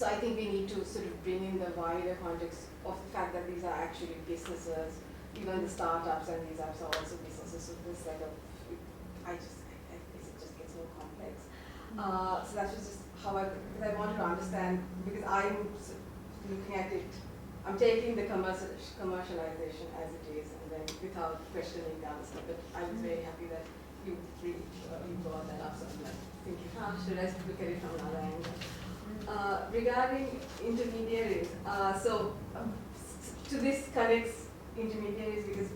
I think we need to sort of bring in the wider context of the fact that these are actually businesses. Even the startups and these apps are also businesses. So this like it just gets more complex. So that's just how I wanted to understand, because I'm looking at it. I'm taking the commercialization as it is, and then without questioning the other stuff. But I was very happy that you brought that up. So I'm like thinking, should I look at it from another angle? Regarding intermediaries, to this connects intermediaries, because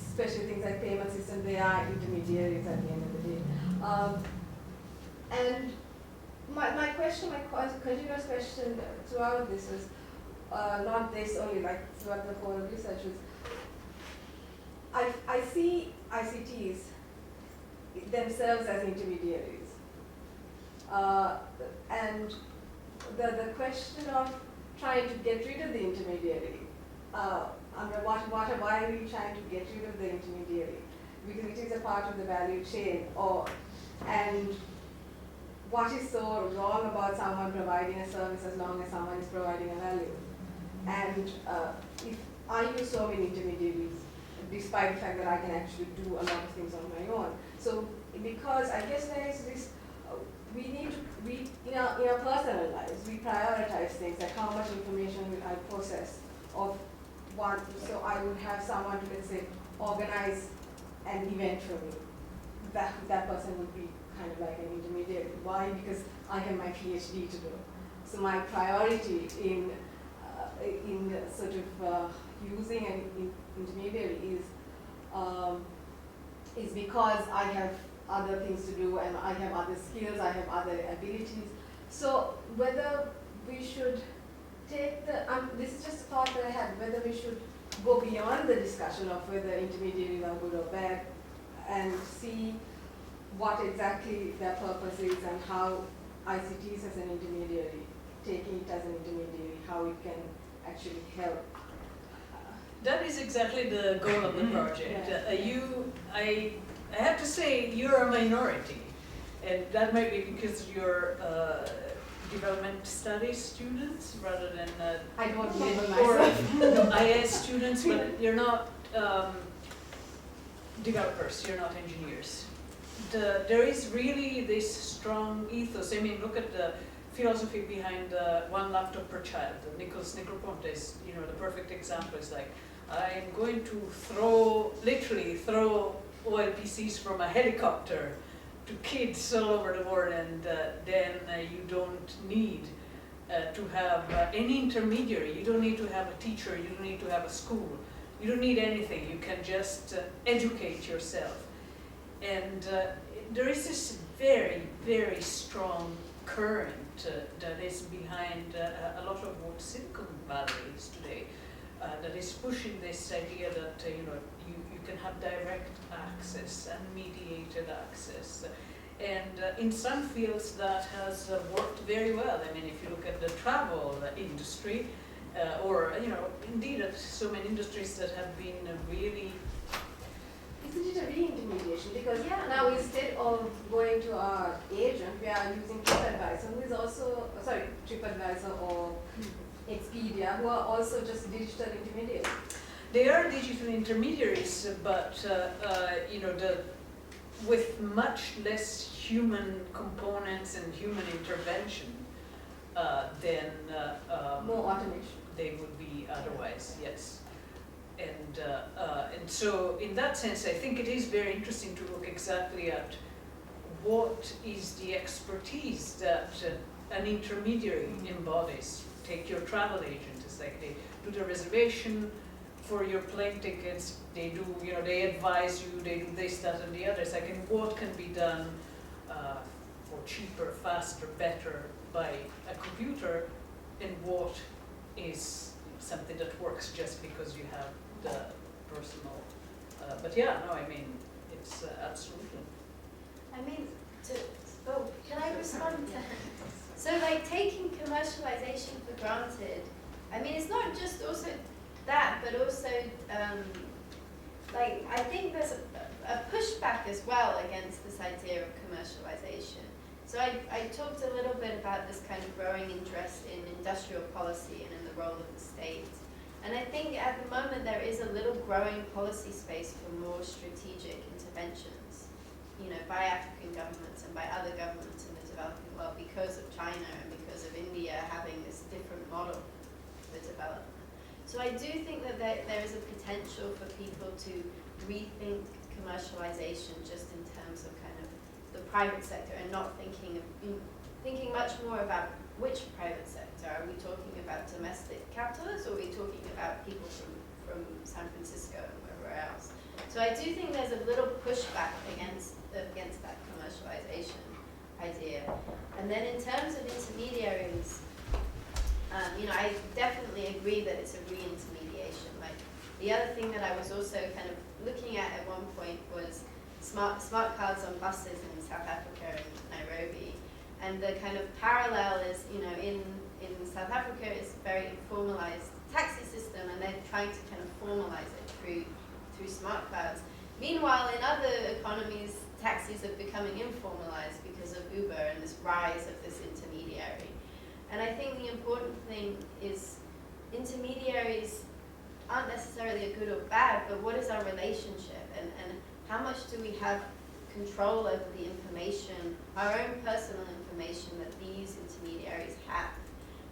especially things like payment system, they are intermediaries at the end of the day. And my continuous question throughout this was, not this only, like throughout the whole research, was I see ICTs themselves as intermediaries. And the question of trying to get rid of the intermediary, why are we trying to get rid of the intermediary? Because it is a part of the value chain, and what is so wrong about someone providing a service as long as someone is providing a value? And if I use so many intermediaries, despite the fact that I can actually do a lot of things on my own. So because I guess there is this, in our personal lives, we prioritize things like how much information will I process of one. So I would have someone to, let's say, organize an event for me. That person would be kind of like an intermediary. Why? Because I have my PhD to do. So my priority in sort of using an intermediary is is because I have other things to do and I have other skills, I have other abilities. So whether we should take the, this is just a thought that I had, whether we should go beyond the discussion of whether intermediaries are good or bad and see what exactly their purpose is and how ICTs as an intermediary, taking it as an intermediary, how it can actually help. That is exactly the goal of the project. Yeah. I have to say, you're a minority, and that might be because you're development studies students rather than I don't label or myself. IS students, but you're not developers, you're not engineers. There is really this strong ethos. I mean, look at the philosophy behind one laptop per child. Nicholas Negroponte is, you know, the perfect example. Is like, I'm going to literally throw oil PCs from a helicopter to kids all over the world, and then you don't need to have any intermediary. You don't need to have a teacher. You don't need to have a school. You don't need anything. You can just educate yourself. And there is this very, very strong current that is behind a lot of what Silicon Valley is today, that is pushing this idea that you can have direct access and mediated access. And in some fields that has worked very well. I mean, if you look at the travel industry, or indeed at so many industries that have been really. Isn't it a re-intermediation? Because now instead of going to our agent, we are using TripAdvisor, who is also, TripAdvisor or Expedia, who are also just digital intermediaries. They are digital intermediaries, but with much less human components and human intervention than more automation. They would be otherwise, yes. And so in that sense, I think it is very interesting to look exactly at what is the expertise that an intermediary embodies. Take your travel agent. It's like they do the reservation for your plane tickets. They do, they advise you. They do this, that, and the other. It's like, and what can be done for cheaper, faster, better by a computer, and what is something that works just because you have the personal. But yeah, no, I mean, it's absolutely. I mean, can I respond to So like taking commercialization for granted, I mean, it's not just also that, but also like I think there's a pushback as well against this idea of commercialization. So I talked a little bit about this kind of growing interest in industrial policy and in the role of the state. And I think at the moment there is a little growing policy space for more strategic interventions, by African governments and by other governments in the developing world because of China and because of India having this different model for development. So I do think that there is a potential for people to rethink commercialization just in terms of kind of the private sector and not thinking much more about which private sector. Are we talking about domestic capitalists or are we talking about people from San Francisco and wherever else? So I do think there's a little pushback against that commercialization idea. And then in terms of intermediaries, I definitely agree that it's a re-intermediation. Like the other thing that I was also kind of looking at one point was smart cards on buses in South Africa and Nairobi. And the kind of parallel is, in South Africa, it's a very formalized taxi system, and they're trying to kind of formalize it through smart cards. Meanwhile, in other economies, taxis are becoming informalized because of Uber and this rise of this intermediary. And I think the important thing is intermediaries aren't necessarily a good or bad, but what is our relationship, and how much do we have control over the information, our own personal information that these intermediaries have,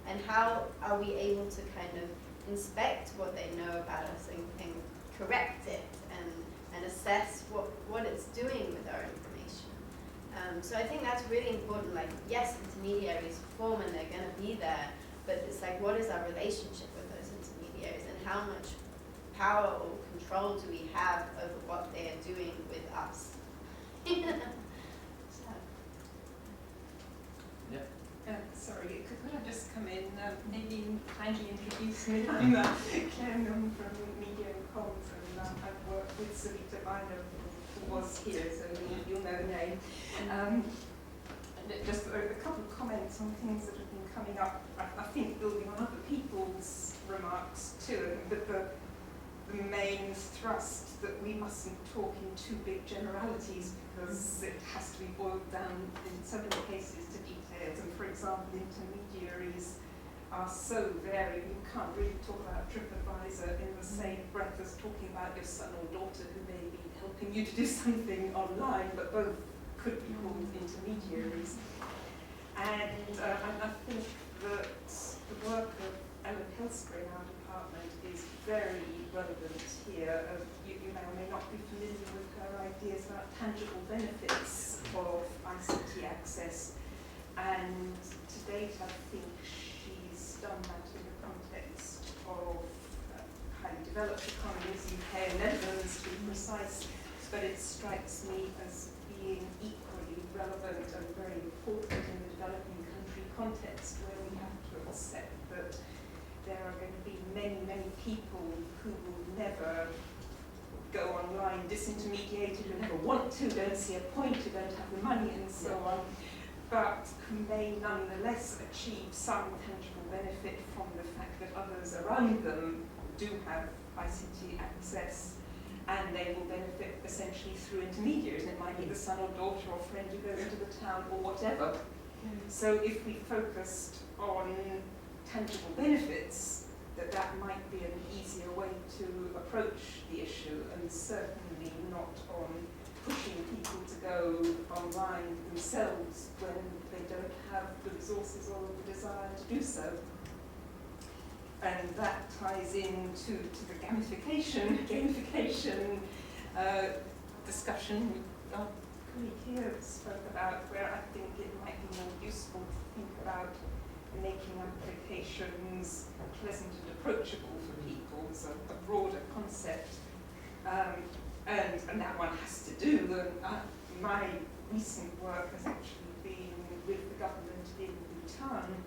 and how are we able to kind of inspect what they know about us and correct it and assess what it's doing with our information. So I think that's really important. Like, yes, intermediaries form and they're going to be there, but it's like, what is our relationship with those intermediaries and how much power or control do we have over what they are doing with us? So. Sorry, could I just come in? Maybe kindly introduce me. I'm Claire Nunn from Media and Comms, and I've worked with Sarita Bino, who was here, so you'll know the name. And just a couple of comments on things that have been coming up. I think building on other people's remarks too, but the main thrust that we mustn't talk in too big generalities because it has to be boiled down in so many cases to details. And for example, intermediaries are so varied, you can't really talk about TripAdvisor in the same breath as talking about your son or daughter who may be helping you to do something online, but both could be called intermediaries. And I think that the work of Ellen Hillsbury in our department is very relevant here. You may or may not be familiar with her ideas about tangible benefits of ICT access. And to date, I think she's done that in the context of highly developed economies, UK and Netherlands to be precise, but it strikes me as being equally relevant and very important in the developing country context, where we have to accept that there are going to be many, many people who will never go online disintermediated, who never want to, don't see a point, who don't have the money and so on, but who may nonetheless achieve some tangible benefit from the fact that others around them do have ICT access, and they will benefit essentially through intermediaries. And it might be the son or daughter or friend who goes into the town or whatever. So if we focused on tangible benefits, that might be an easier way to approach the issue, and certainly not on pushing people to go online themselves when they don't have the resources or the desire to do so. And that ties into the gamification discussion our colleague here spoke about, where I think it might be more useful to think about making applications pleasant and approachable for people, so a broader concept. And that one has to do, my recent work has actually been with the government in Bhutan,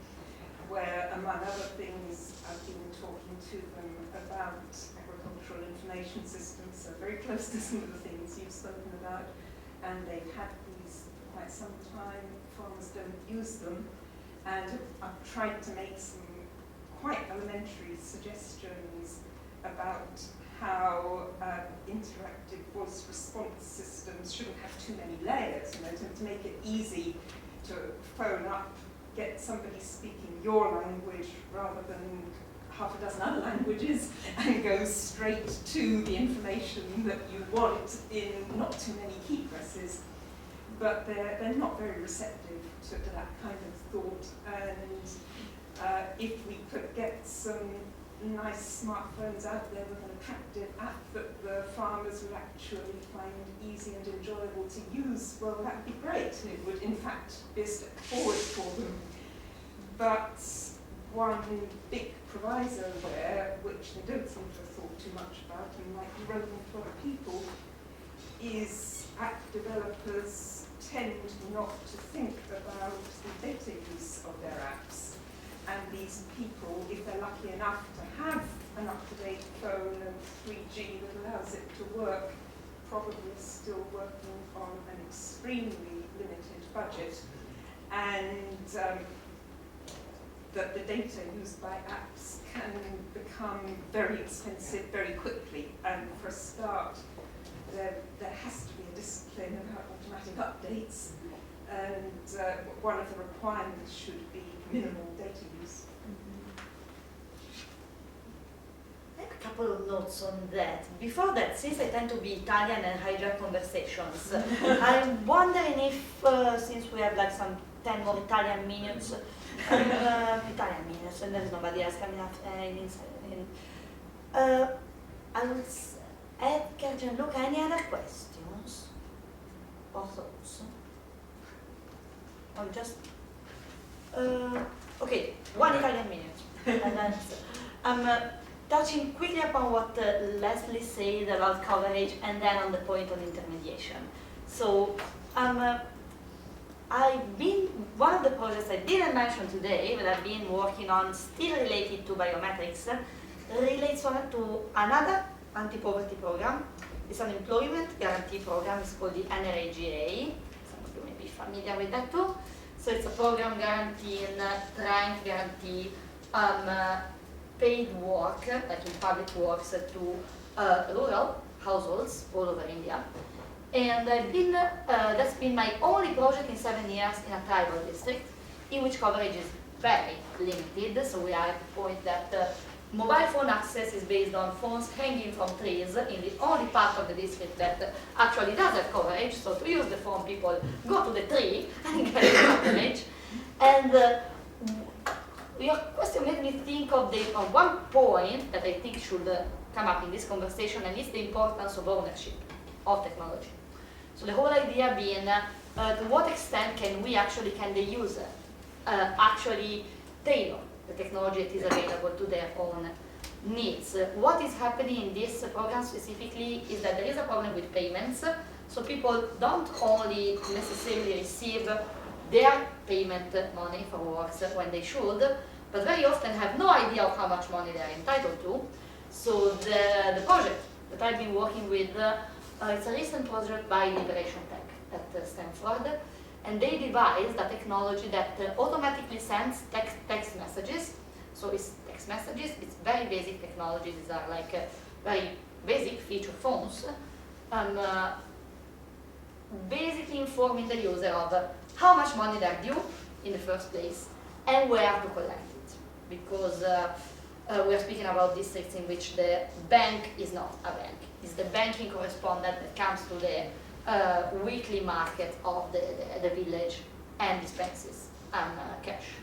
where among other things I've been talking to them about agricultural information systems, so very close to some of the things you've spoken about, and they've had these for quite some time, farmers don't use them, and I've tried to make some quite elementary suggestions about how interactive voice response systems shouldn't have too many layers, to make it easy to phone up, get somebody speaking your language rather than half a dozen other languages, and go straight to the information that you want in not too many key presses. But they're not very receptive to that kind of thought, and if we could get some nice smartphones out there with an attractive app that the farmers would actually find easy and enjoyable to use, well, that would be great. It would, in fact, be a step forward for them. But one big proviso there, which they don't seem to have thought too much about and might be relevant to other people, is app developers tend not to think about the data use of their apps. And these people, if they're lucky enough to have an up-to-date phone and 3G that allows it to work, probably still working on an extremely limited budget. And that the data used by apps can become very expensive very quickly. And for a start, there has to be a discipline about automatic updates. And one of the requirements should be minimal data use. I have a couple of notes on that. Before that, since I tend to be Italian and hijack conversations, I'm wondering if, since we have like some 10 more Italian minutes, and there's nobody else coming up I will ask Gianluca, any other questions or thoughts? Or just okay, one Italian minute. And then, touching quickly upon what Leslie said about coverage and then on the point of intermediation. So one of the projects I didn't mention today, but I've been working on, still related to biometrics, relates to another anti-poverty program. It's an employment guarantee program. It's called the NRAGA. Some of you may be familiar with that too. So it's a program trying to guarantee paid work, like in public works, to rural households all over India. And that's been my only project in 7 years in a tribal district, in which coverage is very limited. So we are at the point that mobile phone access is based on phones hanging from trees in the only part of the district that actually does have coverage. So to use the phone, people go to the tree and get the coverage. And your question made me think of one point that I think should come up in this conversation, and it's the importance of ownership of technology. So the whole idea being, to what extent can the user actually tailor the technology that is available to their own needs. What is happening in this program specifically is that there is a problem with payments. So people don't only necessarily receive their payment money for works when they should, but very often have no idea of how much money they are entitled to. So the project that I've been working with, it's a recent project by Liberation Tech at Stanford, and they devised a technology that automatically sends text messages. So it's text messages, it's very basic technology. These are like very basic feature phones, basically informing the user of how much money they're due in the first place and where to collect it. Because we're speaking about districts in which the bank is not a bank. It's the banking correspondent that comes to the weekly market of the village and dispenses cash.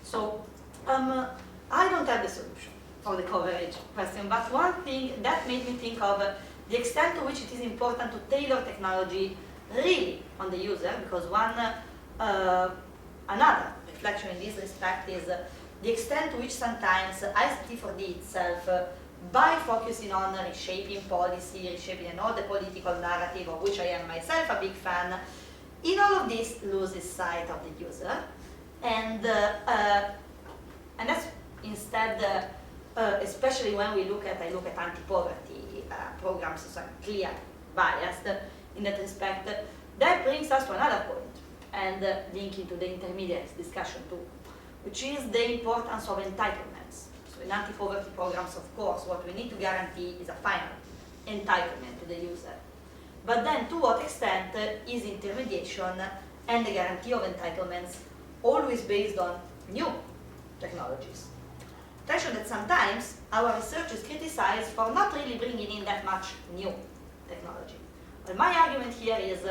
So I don't have the solution for the coverage question, but one thing that made me think of the extent to which it is important to tailor technology really on the user, because another reflection in this respect is the extent to which sometimes ICT4D itself, by focusing on reshaping policy, reshaping all the political narrative, of which I am myself a big fan, in all of this loses sight of the user, and that's instead, especially when I look at anti-poverty programs, so I'm clear biased in that respect. That brings us to another point, and linking to the intermediaries discussion too, which is the importance of entitlements. So in anti-poverty programs, of course, what we need to guarantee is a final entitlement to the user. But then to what extent is intermediation and the guarantee of entitlements always based on new technologies? Attention that sometimes our research is criticized for not really bringing in that much new technology. Well, my argument here is,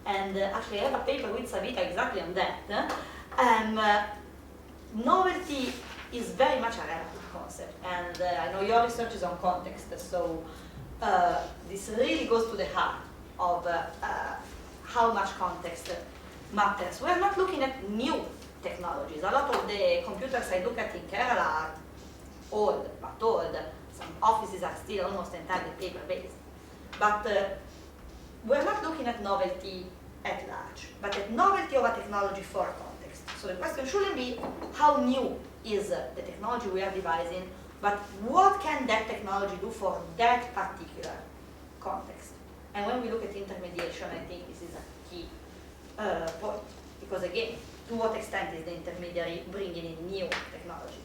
and actually I have a paper with Savita exactly on that, novelty is very much a relative concept, and I know your research is on context, so this really goes to the heart of how much context matters. We're not looking at new technologies. A lot of the computers I look at in Kerala are old, but old. Some offices are still almost entirely paper-based. But we're not looking at novelty at large, but at novelty of a technology for context. So the question shouldn't be how new is the technology we are devising, but what can that technology do for that particular context? And when we look at intermediation, I think this is a key point, because again, to what extent is the intermediary bringing in new technology?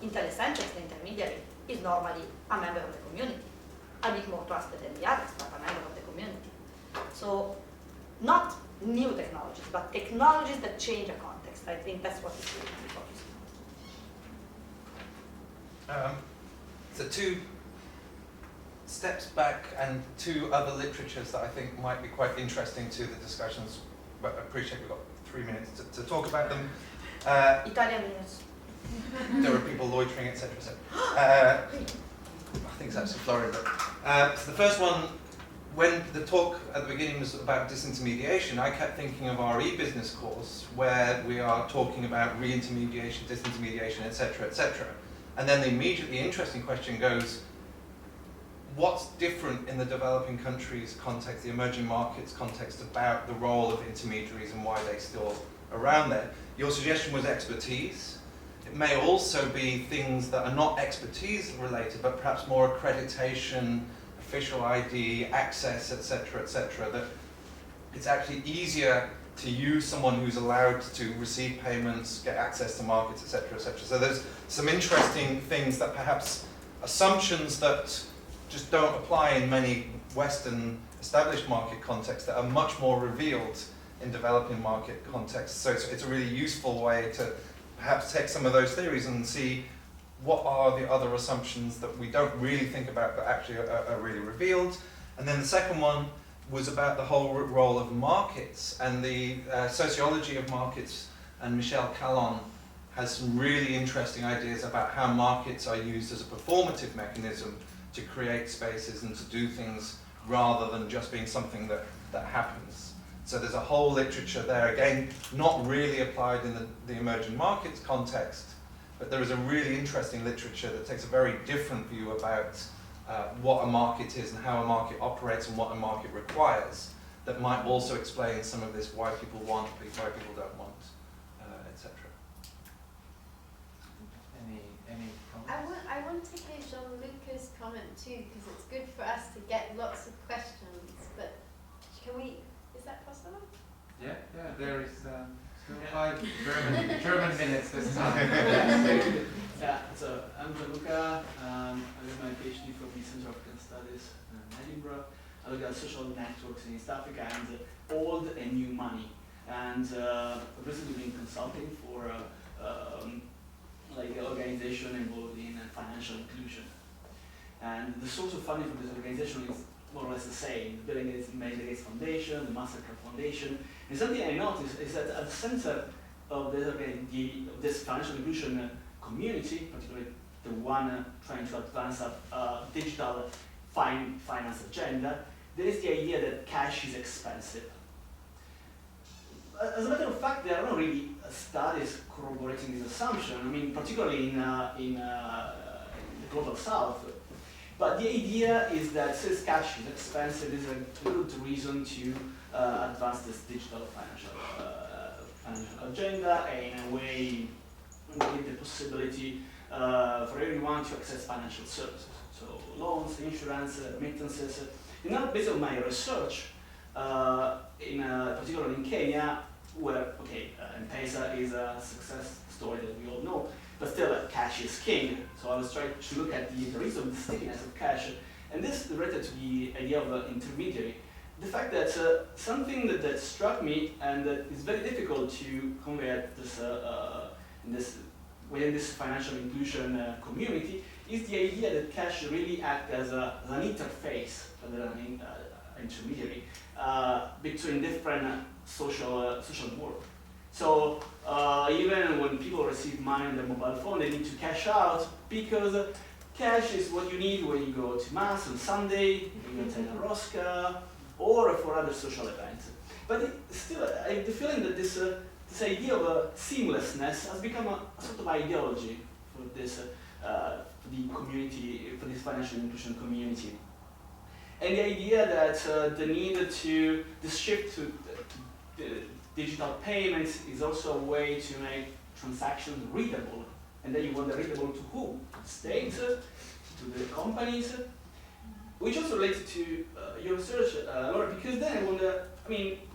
In telecentrics, the intermediary is normally a member of the community, a bit more trusted than the others, but a member of the community. So not new technologies, but technologies that change a context. I think that's what we should be focusing on. So 2 steps back and 2 other literatures that I think might be quite interesting to the discussions, but I appreciate we've got 3 minutes to talk about them. Italian minutes. There are people loitering, etc., etc. I think it's actually Florida. So the first one, when the talk at the beginning was about disintermediation, I kept thinking of our e-business course, where we are talking about re-intermediation, disintermediation, etc., etc. And then the immediately interesting question goes, what's different in the developing countries context, the emerging markets context, about the role of intermediaries and why they're still around there? Your suggestion was expertise. It may also be things that are not expertise related, but perhaps more accreditation, official ID, access, etc., that it's actually easier to use someone who's allowed to receive payments, get access to markets, etc., etc. So there's some interesting things that perhaps assumptions that just don't apply in many Western established market contexts that are much more revealed in developing market contexts. So it's a really useful way to perhaps take some of those theories and see what are the other assumptions that we don't really think about but actually are really revealed. And then the second one was about the whole role of markets and the sociology of markets, and Michel Callon has some really interesting ideas about how markets are used as a performative mechanism to create spaces and to do things rather than just being something that happens. So there's a whole literature there, again, not really applied in the emerging markets context, but there is a really interesting literature that takes a very different view about what a market is and how a market operates and what a market requires, that might also explain some of this why people want, why people don't want, etc. Any comments? I want to give Jean-Luc's comment too, because it's good for us to get lots of questions, but can we, is that possible? Yeah, there is still 5 German minutes this time. Yeah, so I'm Gianluca. I did my PhD from the Center of African Studies in Edinburgh. I look at social networks in East Africa and old and new money. And I've recently been consulting for like an organization involved in financial inclusion. And the source of funding for this organization is more or less the same. The Bill and Melinda Gates Foundation, the Mastercard Foundation. And something I noticed is that at the center of this financial inclusion community, particularly the one trying to advance a digital finance agenda, there is the idea that cash is expensive. As a matter of fact, there are not really studies corroborating this assumption. I mean, particularly in the global south. But the idea is that since cash is expensive, is a good reason to advance this digital financial agenda, and in a way give the possibility for everyone to access financial services. So loans, insurance, remittances. And now, based on my research, particularly in Kenya, where, M-Pesa is a success story that we all know, but still cash is king. So I was trying to look at the reason of the stickiness of cash, and this related to the idea of the intermediary. The fact that something that struck me and that is very difficult to convey at within this financial inclusion community is the idea that cash really acts as an interface rather than an intermediary between different social world. So even when people receive money on their mobile phone, they need to cash out because cash is what you need when you go to mass on Sunday, when you attend a Rosca, or for other social events. But still, I have the feeling that this idea of seamlessness has become a sort of ideology for this for the community, for this financial inclusion community. And the idea that the need to this shift to digital payments is also a way to make transactions readable. And then you want the readable to who? To the state, to the companies, which also related to your research, Laura, because then I wonder,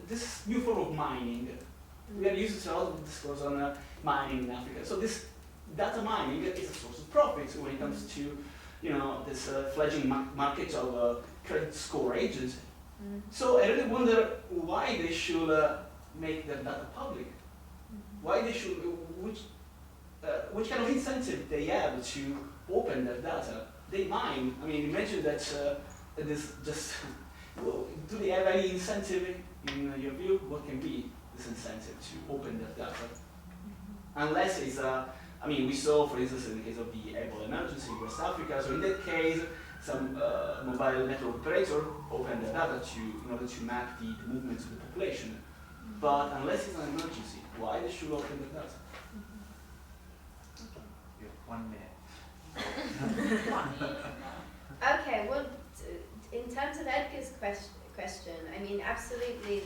this new form of mining, we are used to a lot of discourse on mining in Africa. So this data mining is a source of profit when it comes to, this fledgling market of credit score agents. So I really wonder why they should make their data public. Why they should, which kind of incentive they have to open their data. They mine. Imagine that this just, do they have any incentive in your view? What can be this incentive to open their data? Unless it's we saw, for instance, in the case of the Ebola emergency in West Africa, so in that case, some mobile network operator opened their data in order to map the movements of the population. But unless it's an emergency, why they should open the data? You have 1 minute. Okay, well, in terms of Edgar's question, I mean, absolutely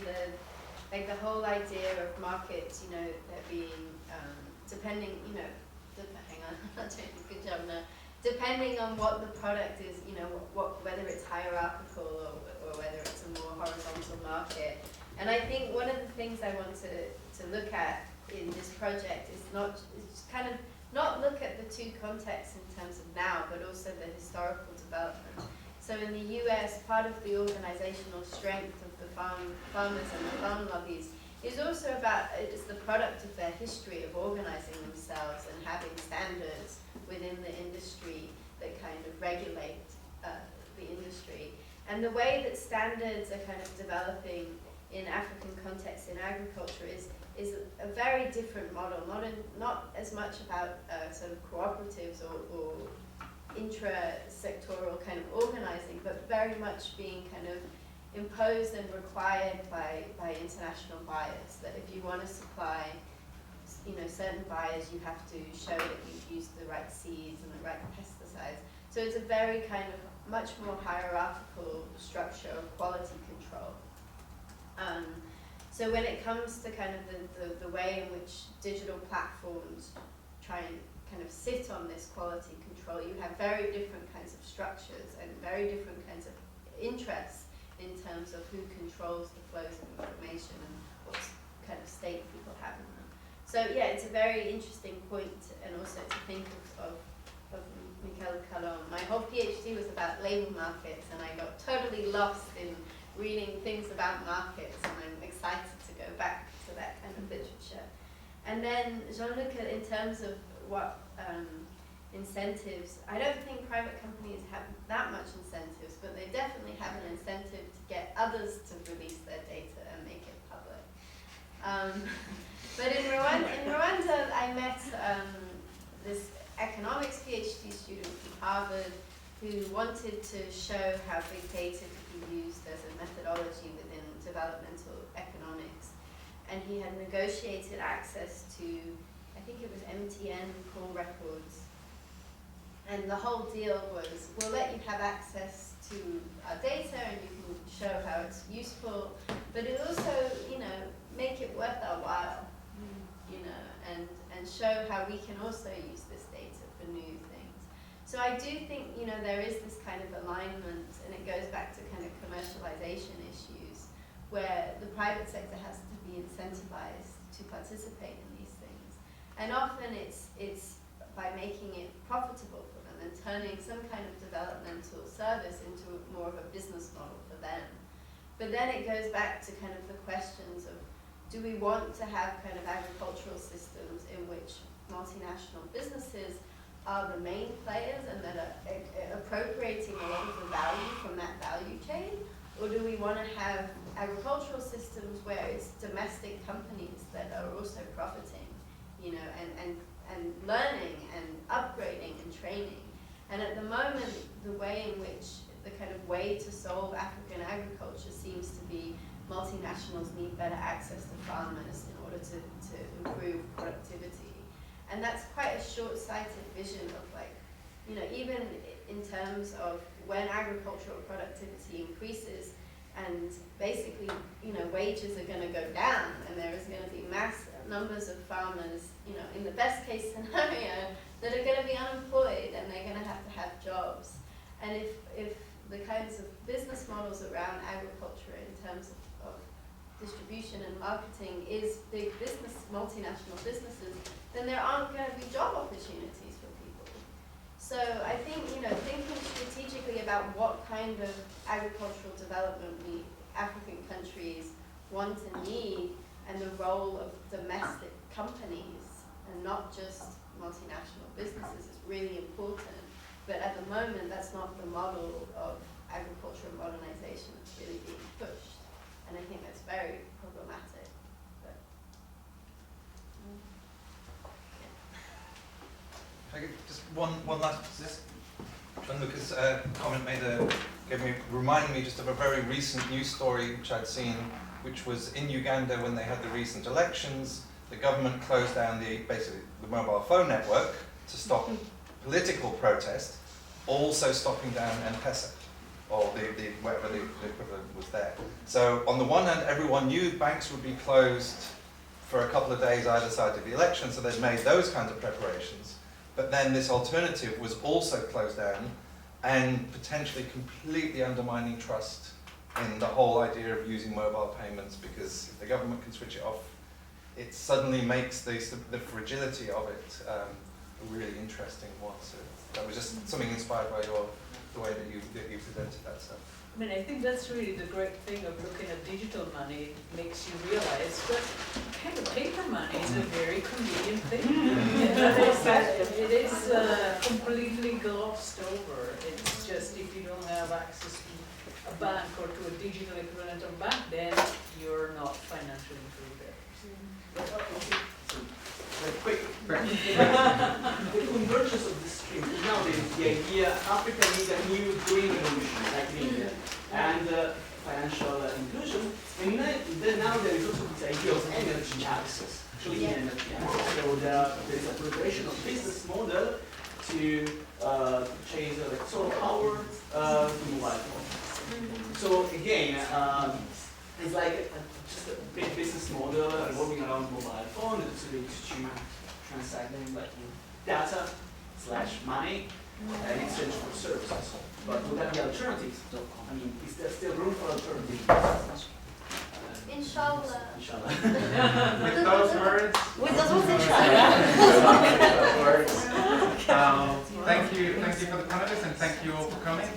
the whole idea of markets, you know, there being, depending, you know, hang on, I'm not doing a good job now. Depending on what the product is, you know, whether it's hierarchical or whether it's a more horizontal market. And I think one of the things I want to look at in this project is kind of not look at the two contexts in terms of now, but also the historical development. So in the US, part of the organizational strength of the farmers and the farm lobbies is also about, it's the product of their history of organizing themselves and having standards within the industry that kind of regulate the industry. And the way that standards are kind of developing in African context in agriculture is a very different model, not as much about sort of cooperatives or intra-sectoral kind of organizing, but very much being kind of imposed and required by international buyers, that if you want to supply, you know, certain buyers, you have to show that you've used the right seeds and the right pesticides. So it's a very kind of much more hierarchical structure of quality control. So when it comes to kind of the way in which digital platforms try and kind of sit on this quality control, you have very different kinds of structures and very different kinds of interests in terms of who controls the flows of information and what kind of stake people have in them. So yeah, it's a very interesting point, and also to think of Michael Calon. My whole PhD was about labor markets, and I got totally lost in reading things about markets, and I'm excited to go back to that kind of literature. And then Jean-Luc, in terms of what incentives, I don't think private companies have that much incentives, but they definitely have an incentive to get others to release their data and make it public. But in Rwanda, I met this economics PhD student from Harvard who wanted to show how big data could be used as a methodology within developmental economics. And he had negotiated access to, I think it was MTN call records. And the whole deal was, we'll let you have access to our data and you can show how it's useful, but it also, you know, make it worth our while, you know, and show how we can also use this data for new things. So I do think, you know, there is this kind of alignment, and it goes back to kind of commercialization issues, where the private sector has to be incentivized to participate in these things. And often it's by making it profitable for them and turning some kind of developmental service into more of a business model for them. But then it goes back to kind of the questions of, do we want to have kind of agricultural systems in which multinational businesses are the main players and that are appropriating a lot of the value from that value chain? Or do we want to have agricultural systems where it's domestic companies that are also profiting, you know, and learning and upgrading and training? And at the moment, the way in which the kind of way to solve African agriculture seems to be multinationals need better access to farmers in order to improve productivity. And that's quite a short-sighted vision of, like, you know, even in terms of when agricultural productivity increases and basically, you know, wages are going to go down and there is going to be mass numbers of farmers, you know, in the best case scenario, that are going to be unemployed and they're going to have jobs. And if the kinds of business models around agriculture in terms of distribution and marketing is big business, multinational businesses, then there aren't going to be job opportunities for people. So I think, you know, thinking strategically about what kind of agricultural development we African countries want and need, and the role of domestic companies and not just multinational businesses is really important. But at the moment, that's not the model of agricultural modernization that's really being pushed. And I think that's very problematic. But, I get just one last, Jean-Luc's comment reminded me just of a very recent news story which I'd seen, which was in Uganda when they had the recent elections. The government closed down basically the mobile phone network to stop political protest, also stopping down M-Pesa, or whatever the equivalent was there. So on the one hand, everyone knew banks would be closed for a couple of days either side of the election, so they'd made those kinds of preparations. But then this alternative was also closed down and potentially completely undermining trust in the whole idea of using mobile payments, because if the government can switch it off, it suddenly makes the fragility of it a really interesting one. So that was just something inspired by the way that you presented that stuff. I mean, I think that's really the great thing of looking at digital money. It makes you realize that kind of paper money is a very convenient thing. It is completely glossed over. It's just if you don't have access to a bank or to a digital equivalent of bank, then you're not financially included. Very quick. The convergence of the streams is now the idea Africa needs a new green revolution, like in India, and financial inclusion. And then now there is also this idea of energy access, clean energy access. So there is a progression of business model to change solar power to mobile phones. So again, it's like just a big business model revolving around mobile phone. It's to transacting like data / money in exchange for services. But would that be alternatives? I mean, is there still room for alternatives? Inshallah. Inshallah. With those words. With those words, inshallah. Thank you for the panelists, and thank you all for coming.